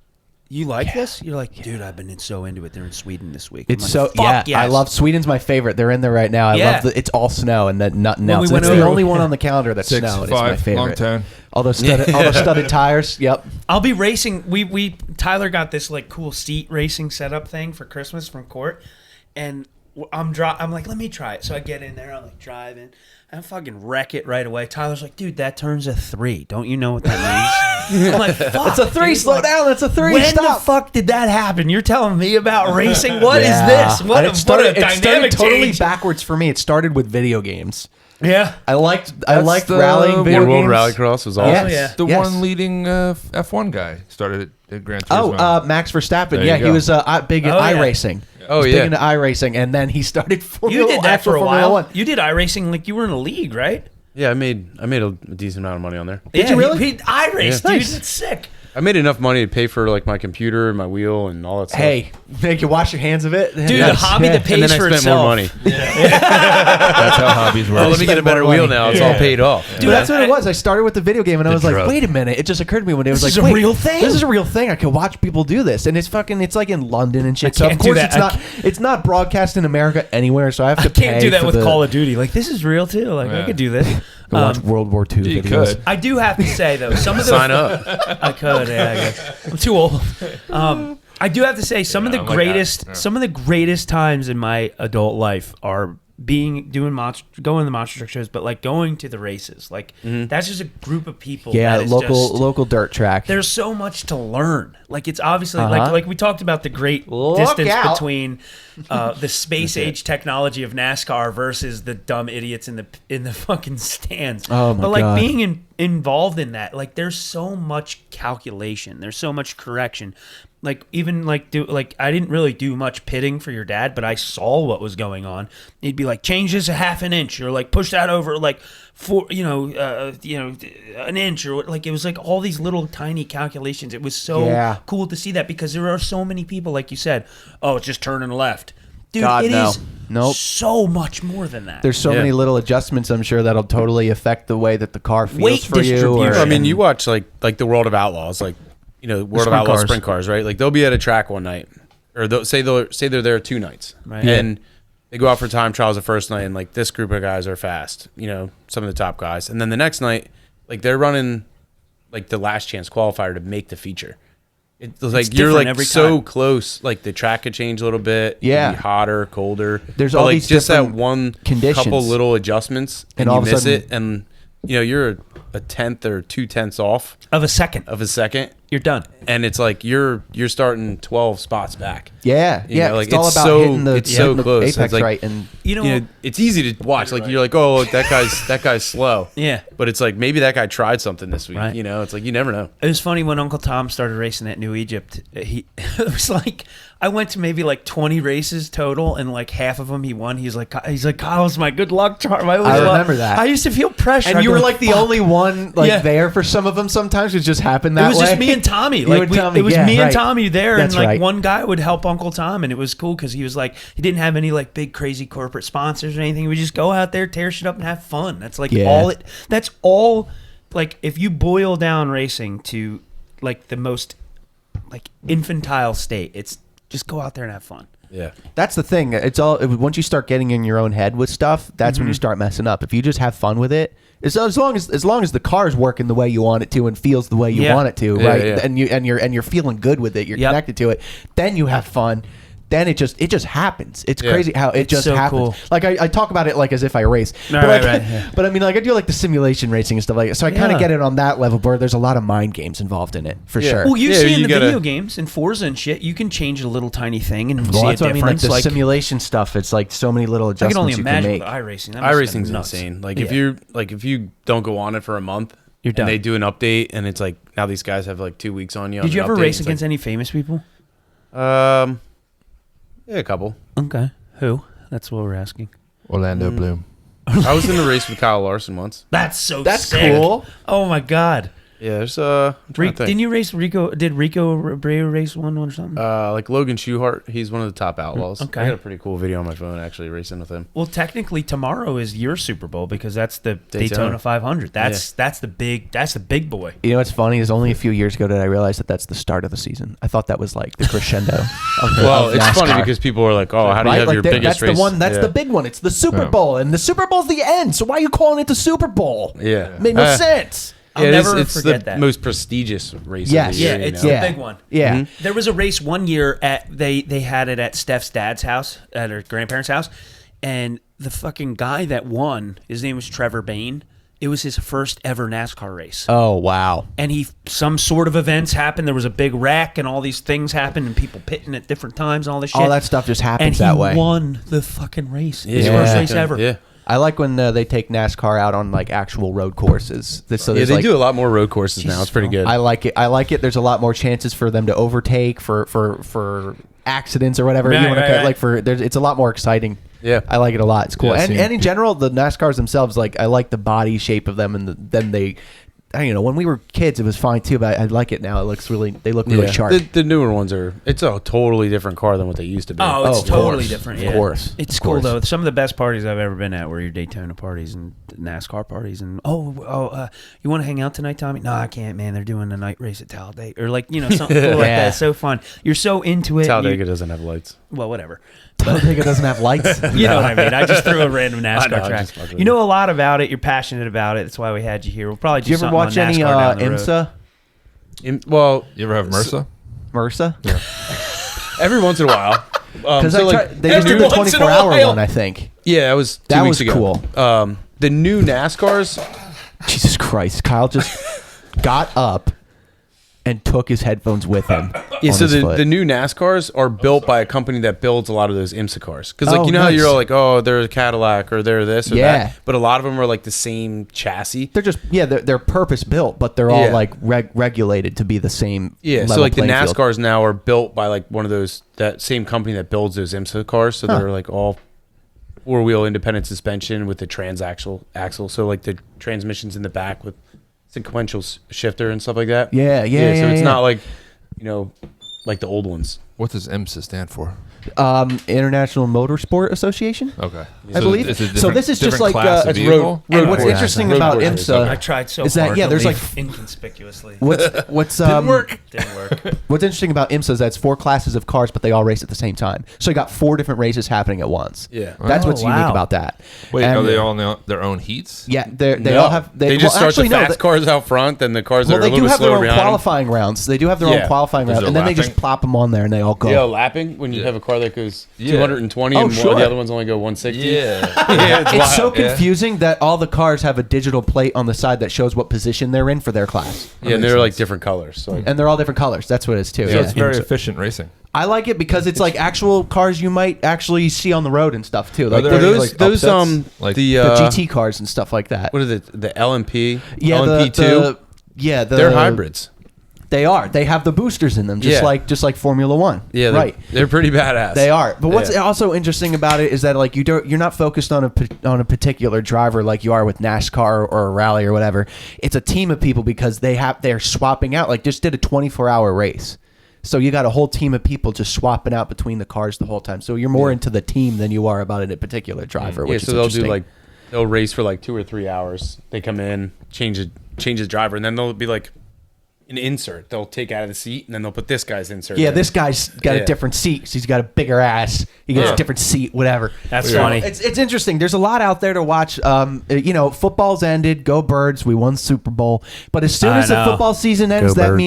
you like this? You're like, dude, I've been so into it. They're in Sweden this week. I'm It's like, so fuck yeah. I yes. love Sweden's my favorite. They're in there right now. I Yeah. love it's all snow and then nothing When else. we went It's the over- only one on the calendar that's 6, snow. It's my 5, favorite. long 10. All those studded tires. Yep. I'll be racing. We Tyler got this like cool seat racing setup thing for Christmas from Court, and I'm like, let me try it. So I get in there. I'm like driving. I fucking wreck it right away. Tyler's like, dude, that turns a 3. Don't you know what that means? I'm like, fuck. It's a 3. dude. Slow Like, down. It's a 3. When Stop. the fuck did that happen? You're telling me about racing? What is Yeah. this? What And a, it started, what a it started dynamic totally change. backwards for me. It started with video games. Yeah. I liked the rallying video Your World games. Rallycross was awesome. Yes. yeah. The Yes. one leading F1 guy started at Gran Turismo. Oh, Max Verstappen. There Yeah, you he go. was big in Oh, yeah. iRacing. Oh, He was yeah. big into iRacing, and then he started You Formula, did that actual for a Formula while. One. You did iRacing like you were in a league, right? Yeah, I made a decent amount of money on there. Did you really? He iRaced, Yeah. dude. Nice. It's sick. I made enough money to pay for like my computer and my wheel and all that stuff. Hey, make you wash your hands of it, Dude, Yes. a hobby Yeah. that pays and then I for spent itself. more money. That's how hobbies work. Oh, let me get a better wheel now. It's all paid off. Dude, that's what I- it was. I started with the video game, and I was like, drug. "Wait a minute!" It just occurred to me one day. I was This like, is a "Wait, real thing. This is a real thing. I can watch people do this, and it's like in London and shit. So of can't do course that. it's not broadcast in America anywhere. So I have to I can't pay do that for with the, Call of Duty. Like, this is real, too. Like, I Yeah. could do this. Go watch World War II You videos. could. I do have to say, though, some of the... Sign up. I could, yeah, I guess. I'm too old. I do have to say, some of the I'm like greatest that. Yeah. some of the greatest times in my adult life are going to the monster truck shows, but like going to the races. Like that's just a group of people. Yeah, that is local dirt track. there's so much to learn. Like it's obviously Uh-huh. like we talked about the great Look distance out. between the space age technology of NASCAR versus the dumb idiots in the fucking stands. Oh, my but like God. being involved in that, like there's so much calculation, there's so much correction. Like even like I didn't really do much pitting for your dad, but I saw what was going on. He'd be like, change this a half an inch, or like push that over like an inch, or like it was like all these little tiny calculations. It was so Yeah. cool to see that because there are so many people, like you said, oh, it's just turning left. Dude, God, it no. is Nope. so much more than that. There's so Yeah. many little adjustments. I'm sure that'll totally affect the way that the car feels Weight for you. distribution. I mean, you watch like the World of Outlaws, like World of sprint Outlaws cars. sprint cars, right? Like they'll be at a track one night, or say they're there 2 nights, Right. and they go out for time trials the first night, and like this group of guys are fast, some of the top guys, and then the next night, like they're running like the last chance qualifier to make the feature. It's like you're different like every so time. close, like the track could change a little bit, Yeah. it'd be hotter, colder. There's But, all like these just that different one conditions. couple little adjustments, And and all you of a miss sudden- it, and you're a tenth or 2/10 off of a second, of a second, you're done. and it's like you're starting 12 spots back. Yeah, You yeah. know, like, it's all it's about so- hitting the, it's so hitting the close. apex It's like- right, and It's easy to watch. Like you're like, oh, that guy's slow. Yeah. But it's like maybe that guy tried something this week. Right. It's like you never know. It was funny when Uncle Tom started racing at New Egypt. It was like I went to maybe like 20 races total, and like half of them he won. He's like, Kyle's my good luck charm. I remember that. I used to feel pressure. and I'd you be were like the "Fuck." only one like Yeah. there for some of them. Sometimes it just happened that It was way. just me and Tommy. You Like and Tommy, it was yeah, me and right. Tommy there, That's and like right. one guy would help Uncle Tom, and it was cool because he was like he didn't have any like big crazy corporate sponsors or anything. We just go out there, tear shit up, and have fun. That's like Yeah. all it. That's all. Like if you boil down racing to like the most like infantile state, it's just go out there and have fun. Yeah. That's the thing. It's all once you start getting in your own head with stuff, that's when you start messing up. If you just have fun with it, as long as the car's working the way you want it to and feels the way you want it to, right? Yeah. And you're feeling good with it, you're connected to it, then you have fun. Then it just happens. It's crazy how it just so happens. cool. Like I talk about it like as if I race, but I mean like I do like the simulation racing and stuff like that. So I kind of get it on that level, where there's a lot of mind games involved in it for sure. Well, you see in you the gotta- video games in Forza and shit, you can change a little tiny thing and see a That's what I mean. Like difference. the simulation stuff, it's like so many little I can adjustments only you can imagine make. with iRacing. That must iRacing's be nuts. insane. Like Yeah. if you don't go on it for a month, You're done. and they do an update, and it's like now these guys have like 2 weeks on you. On Did you an ever update, race it's against any famous people? Like, yeah, a couple. Okay. Who? That's what we're asking. Orlando Bloom. I was in a race with Kyle Larson once. That's so That's sick. cool. Oh my god. Yeah, there's I'm trying to think. Didn't you race Rico? Did Rico Abreu race one or something? Like Logan Schuhart, he's one of the top outlaws. Okay. I got a pretty cool video on my phone actually racing with him. Well, technically tomorrow is your Super Bowl because that's the Daytona. Daytona 500. That's the big boy. You know what's funny is only a few years ago did I realize that that's the start of the season. I thought that was like the crescendo. Well, of it's NASCAR. funny because people are like, "Oh, how do you Right? have Like your that's biggest race?" the one. That's Yeah. the big one. It's the Super Yeah. Bowl, and the Super Bowl's the end. So why are you calling it the Super Bowl? Yeah. Made no sense. I'll Yeah, never it's forget the that. most prestigious race. Yes. Of the year, Yeah, you it's know? the big one. Yeah. There was a race one year at they had it at Steph's dad's house, at her grandparents' house, and the fucking guy that won, his name was Trevor Bain. It was his first ever NASCAR race. Oh wow. And some sort of events happened. There was a big wreck, and all these things happened, and people pitting at different times, and all this shit. All that stuff just happens and that he way. won the fucking race. His Yeah. first race ever. Yeah. I like when they take NASCAR out on like actual road courses. So Yeah, there's, they like, do a lot more road courses now. It's pretty good. I like it. There's a lot more chances for them to overtake for accidents or whatever Right, you want to right, cut. right. Like it's a lot more exciting. Yeah. I like it a lot. It's cool. Yeah, and same. in general, the NASCARs themselves, like I like the body shape of them, and then they, I don't know, when we were kids, it was fine too, but I like it now. It looks they look really sharp. The newer ones it's a totally different car than what they used to be. Oh, it's of totally course. different. Of Yeah. course. It's Of cool course. though. Some of the best parties I've ever been at were your Daytona parties and NASCAR parties. And you want to hang out tonight, Tommy? No, I can't, man. They're doing a night race at Talladega, or like something cool like that. It's so fun. You're so into it. Talladega doesn't have lights. Well, whatever. Talladega doesn't have lights. You know what I mean? I just threw a random I know, NASCAR I'm track. just fucking You know a lot about it. You're passionate about it. That's why we had you here. We'll probably do Did you ever something watch on any NASCAR down the road. IMSA? Well, You ever have MRSA? MRSA? every once in a while. Because So, they just did the every once in a 24-hour while. one, I think. yeah, that was 2 That weeks was ago. cool. The new NASCARs. Jesus Christ. Kyle just got up and took his headphones with him. Yeah, on so his foot. the new NASCARs are built by a company that builds a lot of those IMSA cars. Because Oh, you know how nice. you're all like, oh, they're a Cadillac or they're this or Yeah. that. But a lot of them are like the same chassis. They're just they're purpose built, but they're all Yeah. like regulated to be the same. Yeah, so level like the playing field. NASCARs now are built by like one of that same company that builds those IMSA cars. So they're like all four-wheel independent suspension with the transaxle axle. So like the transmission's in the back with sequential shifter and stuff like that. Yeah. So it's not like like the old ones. What does IMSA stand for? International Motorsport Association. Okay. I believe. it's a So this is just different like class of it's vehicle? and what's course. interesting Road about courses. IMSA I tried so is that hard. yeah, to there's like leave inconspicuously. what's Didn't work. What's interesting about IMSA is that it's 4 classes of cars, but they all race at the same time. So you got 4 different races happening at once. Yeah. That's Oh, what's unique wow. about that. Wait, And- are they all in their own heats? Yeah, they No. all have. They just start actually, the fast no, cars out front, then the cars that Well, are they a do little have their slower own behind 'em. qualifying rounds. They do have their own Yeah. qualifying Is rounds, there and then they lapping? just plop them on there, and they all go. Yeah, lapping when you Yeah. have a car that goes Yeah. 220 Oh, and sure. the other ones only go 160. Yeah. Yeah, It's so wild. confusing that all the cars have a digital plate on the side that shows what position they're in for their class. Yeah, and they're like different colors. So like, And they're all different colors. That's what it is too. So Yeah. it's very efficient racing. I like it because it's like actual cars you might actually see on the road and stuff too. Like there the, any, those like, those upsets? Like the GT cars and stuff like that. what are the LMP? Yeah, LMP2. they're hybrids. They are. They have the boosters in them, just Yeah. like Formula One. Yeah, right. They're pretty badass. They are. But what's Yeah. also interesting about it is that like you're not focused on a particular driver like you are with NASCAR or a rally or whatever. It's a team of people because they're swapping out. Like just did a 24-hour race. So you got a whole team of people just swapping out between the cars the whole time. So you're more into the team than you are about a particular driver. Yeah, Which so is they'll interesting. they'll race for like 2 or 3 hours. They come in, change the driver, and then they'll be like an insert. They'll take out of the seat and then they'll put this guy's insert. Yeah, in. this guy's got a Yeah. different seat. He's got a bigger ass. He gets a different seat, whatever. That's funny. It's interesting. There's a lot out there to watch. Football's ended. Go Birds. We won Super Bowl. But as soon I as the know. football season ends, Go that Birds.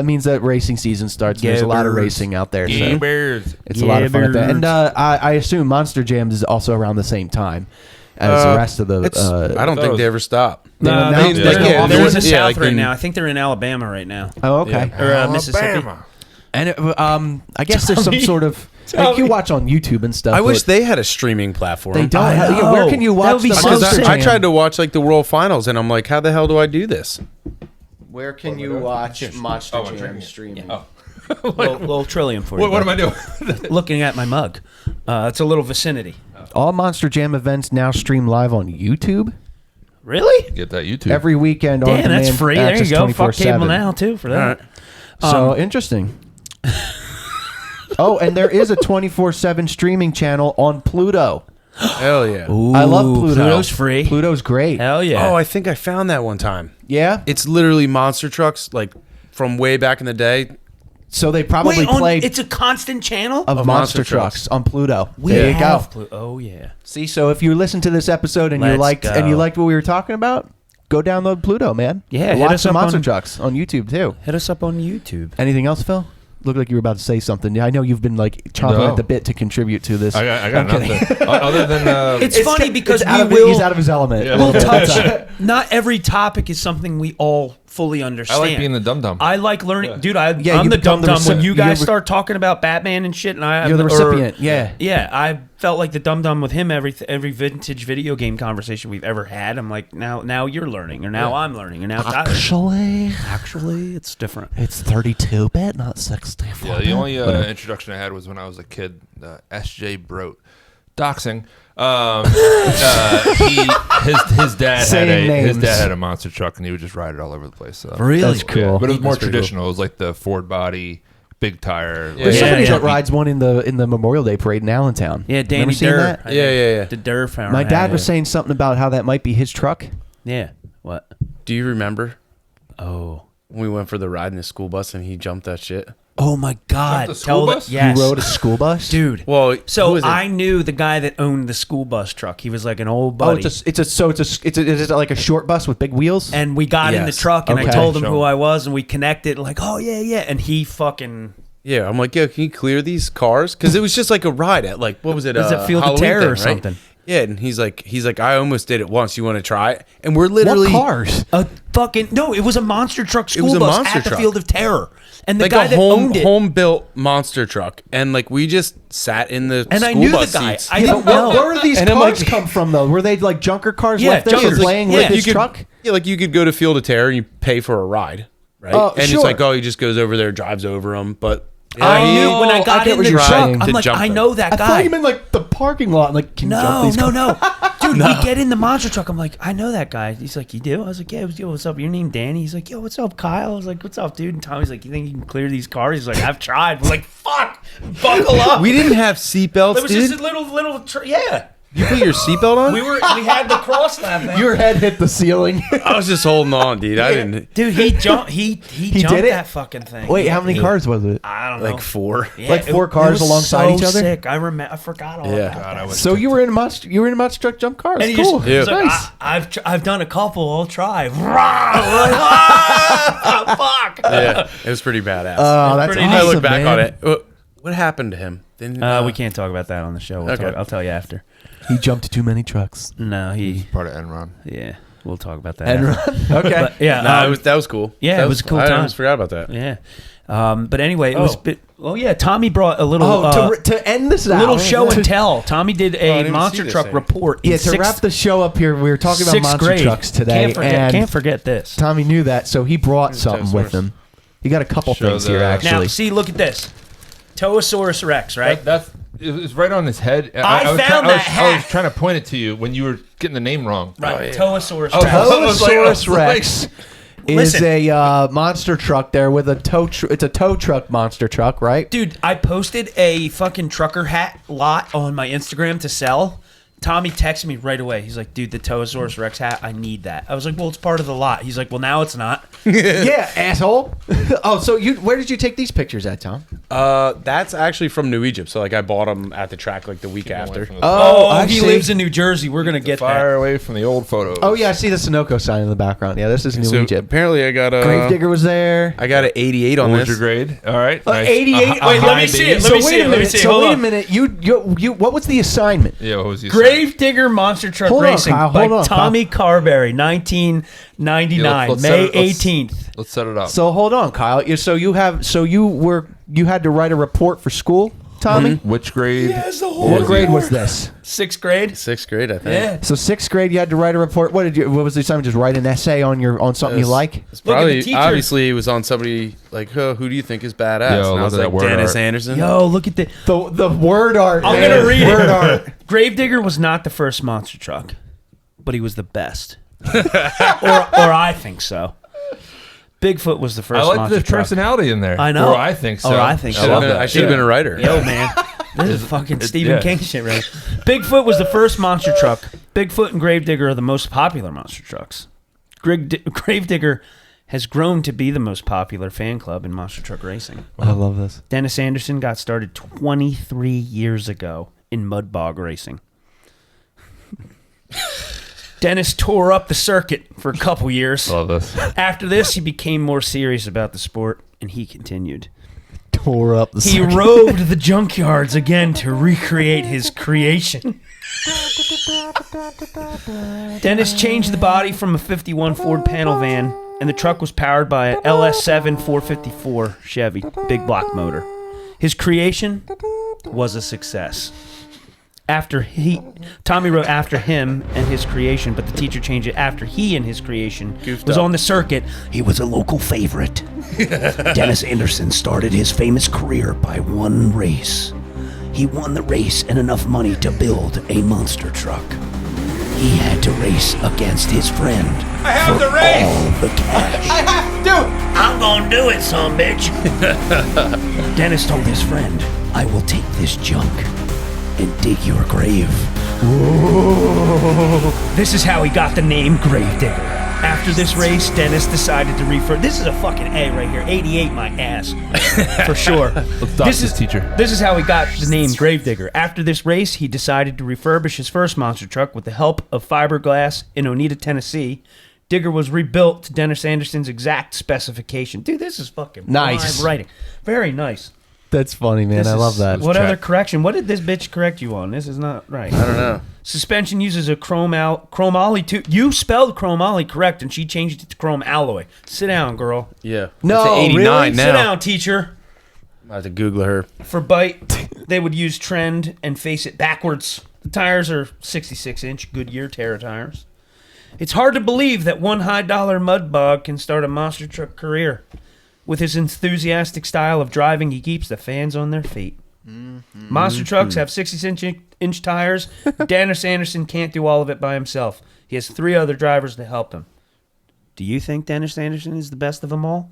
means that racing season starts. Go There's a lot of Birds. racing out there. Yeah, So Bears. it's a lot of fun out there. Birds. And I assume Monster Jams is also around the same time as the rest of the. I don't think they ever stop. They No, announced they, there's they're, no they're in the offseason. South Yeah, like right in- now. I think they're in Alabama right now. Oh, okay. Or Mississippi. Alabama. And I guess there's some sort of like you watch on YouTube and stuff. I wish but they had a streaming platform. they don't. I Have, know. where can you That watch would be the so Because Monster sick. I Jam? tried to watch like the World Finals, and I'm like, how the hell do I do this? Where can you watch Monster I'm Jam drinking it. streaming? Oh. Little trillium for you. What am bud. I doing? Looking at my mug. It's a little vicinity. All Monster Jam events now stream live on YouTube Really? Get that YouTube. every weekend. on Damn, that's demand free. There you access go. Fuck 24/7. cable now too for that. So interesting. Oh, and there is a 24/7 streaming channel on Pluto. Hell yeah. I love Pluto. Pluto's free. Pluto's great. Hell yeah. Oh, I think I found that one time. Yeah. It's literally monster trucks, like from way back in the day. So they probably Wait, play it's a constant channel. of of monster monster trucks trucks. on Pluto. We There you go. have Oh yeah. See, so if you listen to this episode and you Let's liked go. you liked what we were talking about, go download Pluto, man. Yeah, And hit watch us some up monster on- trucks on YouTube too. Hit us up on YouTube. Anything else, Phil? Looked like you were about to say something. Yeah, I know you've been like chomping No. at the bit to contribute to this. I got I'm kidding. nothing. Other than It's funny because It's out we of- will. he's out of his element. Yeah. We'll touch. Not every topic is something we all fully understand. I like being the dum-dum. I like learning, dude. I'm you the become dum the dum. When recip- you guys you're- start talking about Batman and shit, and You're the recipient. Yeah. Yeah, I felt like the dum dum with him every vintage video game conversation we've ever had. I'm like, now you're learning, or now I'm learning, or now actually it's different. It's 32-bit, not 64. Yeah, the only introduction I had was when I was a kid. S.J. Brote, doxing. His dad Saying his names. dad had a monster truck, and he would just ride it all over the place. So. Really? That's cool. Yeah, but it was more That's pretty traditional. It was like the Ford body, big tire. There's Yeah, somebody yeah. that rides one in the Memorial Day parade in Allentown. Yeah, Danny Remember seeing Durr. that? I Yeah, think. yeah, yeah. The Durr found. My dad was saying something about how that might be his truck. Yeah. What? Do you remember Oh. when we went for the ride in the school bus and he jumped that shit? Oh my God! the school bus? Yes. You rode a school bus, dude. Well, who So is it? I knew the guy that owned the school bus truck. He was like an old Oh, buddy. it's like a short bus with big wheels. And we got in the Yes. truck, and I Okay. told him Show who him. I was, and we connected. Like, oh yeah. And he fucking Yeah, I'm like, yo, can you clear these cars? Because it was just like a ride at like what was it? Was it Field of Halloween Terror thing, or right? something? Yeah, and he's like, I almost did it once. You want to try it? And we're literally What cars? a fucking no. It was a monster truck school was a bus monster at the truck. Field of Terror, and the like guy a that owned it. home built monster truck, and like we just sat in the And I school knew the bus guy. seats. I Yeah, didn't but know. where do these And I'm cars like- come from though? Were they like junker cars Yeah, left there junkers. just laying Yeah. with You his could- truck? Yeah, like you could go to Field of Terror and you pay for a ride, right? Oh, and sure. it's like, oh, he just goes over there, drives over them. But I he- knew when I I got get in what the you're truck. saying. I'm To like, jump I them. know that I guy. thought you meant like the parking lot. Like, can you jump these cars? No. Dude, we get in the monster truck. I'm like, I know that guy. He's like, you do? I was like, yeah. Yo, what's up? Your name Danny? He's like, yo, what's up, Kyle? I was like, what's up, dude? And Tommy's like, you think you can clear these cars? He's like, I've tried. We're like, fuck, buckle up. we didn't have seatbelts, It was dude. just a little. Yeah, You put your seatbelt on? we had the cross slab thing. Your head hit the ceiling. I was just holding on, dude. I didn't. Dude, he jumped. He jumped did it? that fucking thing. Wait, Yeah. how many cars was it? I don't know. Like 4. Yeah, like four cars was alongside so each other? Sick. I forgot all Yeah. about God, that. I was So you were in a monster truck jump cars. And he Cool. just, he was Yeah. like, Nice. I've done a couple. I'll try. We're like, ah, fuck. Yeah, it was pretty badass. Oh, that's pretty awesome, I look back man. on it. What happened to him? Didn't, We can't talk about that on the show. Okay. I'll tell you after. He jumped too many trucks. No, he. part of Enron. Yeah, we'll talk about that. And after. okay. But, yeah, No, that was cool. yeah, That it was a cool I time. almost forgot about that. yeah. But anyway, it was. Oh yeah, Tommy brought a little. To end this out, little show and tell. Tommy did I didn't a even monster see this truck thing. report. in Yeah, to wrap the show up here, we were talking about sixth monster grade. trucks today, Can't forget this. Tommy knew that, so he brought something Pterosaurus. with him. He got a couple Show things the- here, Now, actually. see, look at this. Toasaurus Rex, right? It's right on his head. I was found I that was hat. trying to point it to you when you were getting the name wrong. Right. Toasaurus Oh, Rex. I was like- Colosaurus Rex is Listen. a monster truck there with a tow. It's a tow truck monster truck, right? Dude, I posted a fucking trucker hat lot on my Instagram to sell. Tommy texted me right away. He's like, dude, the Toasaurus Rex hat, I need that. I was like, well, it's part of the lot. He's like, well, now it's not. Yeah, asshole. Oh, so where did you take these pictures at, Tom? That's actually from New Egypt. So like I bought them at the track like the week after. Oh, he see. lives in New Jersey. We're going to get Far that. away from the old photos. Oh yeah, I see the Sunoco sign in the background. Yeah, this is New So Egypt. apparently I got a Gravedigger was there. I got an 88 on What was this. your grade? All right. Nice. 88. A Wait, let high me see B. it. So Let me wait see a it. minute. So Hold wait a on. minute. You. What was the assignment? Yeah, what was the assignment? Gravedigger Monster Truck Hold on, Racing Kyle, by hold on, Tommy Carberry, 1999, Let's May set it- let's- 18th. Let's set it up. So hold on, Kyle. You had to write a report for school, Tommy. Which grade? What grade was this? 6th grade? 6th grade, I think. Yeah. So 6th grade, you had to write a report. What was the assignment? Just write an essay on something you like. It's Look at the probably teacher. obviously it was on somebody like, oh, who do you think is badass? Yo, and I was look at like, that word Dennis art. Anderson. Yo, look at the... The word art. I'm man. going to read word it. art. Gravedigger was not the first monster truck, but he was the best. or I think so. Bigfoot was the first I like monster the truck. personality in there. I know. Or I think so. Or I think I so. love that. I should have been a writer. Yo, man. This is fucking Stephen yeah. King shit, right? Bigfoot was the first monster truck. Bigfoot and Gravedigger are the most popular monster trucks. Gravedigger has grown to be the most popular fan club in monster truck racing. I love this. Dennis Anderson got started 23 years ago in mud bog racing. Dennis tore up the circuit for a couple years. Love this. After this, he became more serious about the sport, and he continued. Tore up the. He roved the junkyards again to recreate his creation. Dennis changed the body from a 51 Ford panel van, and the truck was powered by an LS7 454 Chevy big block motor. His creation was a success. Tommy wrote after him and his creation, but the teacher changed it after he and his creation was on the circuit. He was a local favorite. Dennis Anderson started his famous career by one race. He won the race and enough money to build a monster truck. He had to race against his friend. I have to race! All the cash. I have to. I'm gonna do it, son bitch. Dennis told his friend, I will take this junk and dig your grave. Whoa. This is how he got the name Gravedigger. After this race, Dennis decided to refurbish. This is a fucking A right here. 88 my ass. For sure. Let's dock this teacher. This is how he got the name Gravedigger. After this race, he decided to refurbish his first monster truck with the help of fiberglass in Oneida, Tennessee. Digger was rebuilt to Dennis Anderson's exact specification. Dude, this is fucking Nice live writing. Very nice. That's funny, man. I love that. What other correction? What did this bitch correct you on? This is not right. I don't know. Suspension uses a chromoly too. You spelled chromoly correct, and she changed it to chrome alloy. Sit down, girl. Yeah. No, it's 89 really? now. Sit down, teacher. I have to Google her. For bite, they would use trend and face it backwards. The tires are 66-inch Goodyear Terra tires. It's hard to believe that one high-dollar mud bog can start a monster truck career. With his enthusiastic style of driving, he keeps the fans on their feet. Monster trucks have 66-inch tires. Dennis Anderson can't do all of it by himself. He has 3 other drivers to help him. Do you think Dennis Anderson is the best of them all?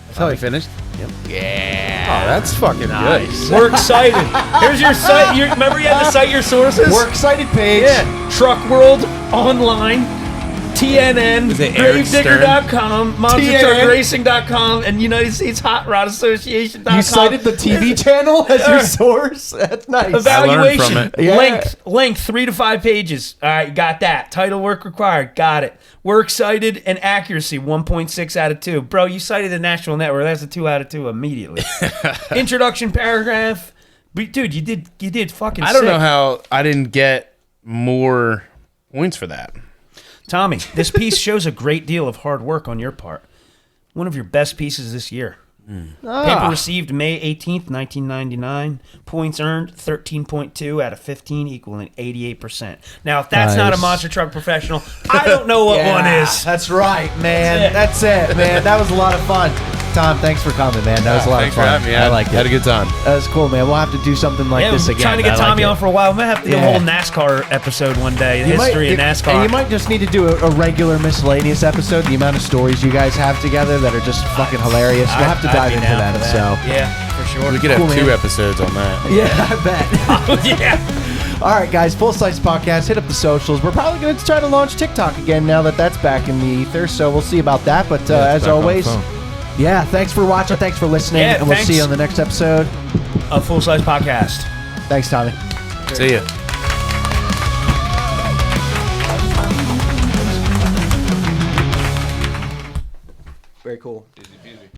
That's how he finished? Yep. Yeah. Oh, that's fucking nice. We're excited. Here's your site. Remember you had to cite your sources? We're excited page. Yeah. Truck World Online, TNN, Is it Eric Gravedigger.com, MonsterTruckRacing.com, and United States Hot Rod Association.com. You cited the TV channel as your source? That's nice. Evaluation. I learned from it. Yeah. Length 3 to 5 pages. All right, got that. Title work required. Got it. Work cited and accuracy 1.6 out of 2. Bro, you cited the National Network. That's a 2 out of 2 immediately. Introduction paragraph. Dude, you did fucking I don't sick. know how I didn't get more points for that. Tommy, this piece shows a great deal of hard work on your part. One of your best pieces this year. Paper received May 18th, 1999. Points earned 13.2 out of 15, equaling 88%. Now, if that's not a Nice. monster truck professional, I don't know what one is. That's right, man. That's That's it, man. That was a lot of fun. Tom, thanks for coming, man. That was a lot Thanks of for fun. having me. I like Had it. a good time. That was cool, man. We'll have to do something like Yeah, this we're again. trying to get I like Tommy it. on for a while. We might have to do a Yeah. whole NASCAR episode one day, the You history of might- NASCAR. And you might just need to do a regular miscellaneous episode. The amount of stories you guys have together that are just fucking hilarious. We'll have to dive into them. So Yeah, for sure. We could have Cool, 2 man. episodes on that. yeah, I bet. yeah. All right, guys, Full Slice Podcast. Hit up the socials. We're probably going to try to launch TikTok again now that that's back in the ether, so we'll see about that. But as back on the always, phone. yeah, thanks for watching. Thanks for listening, Yeah, and we'll thanks. see you on the next episode. A Full Size Podcast. Thanks, Tommy. See ya. Very cool.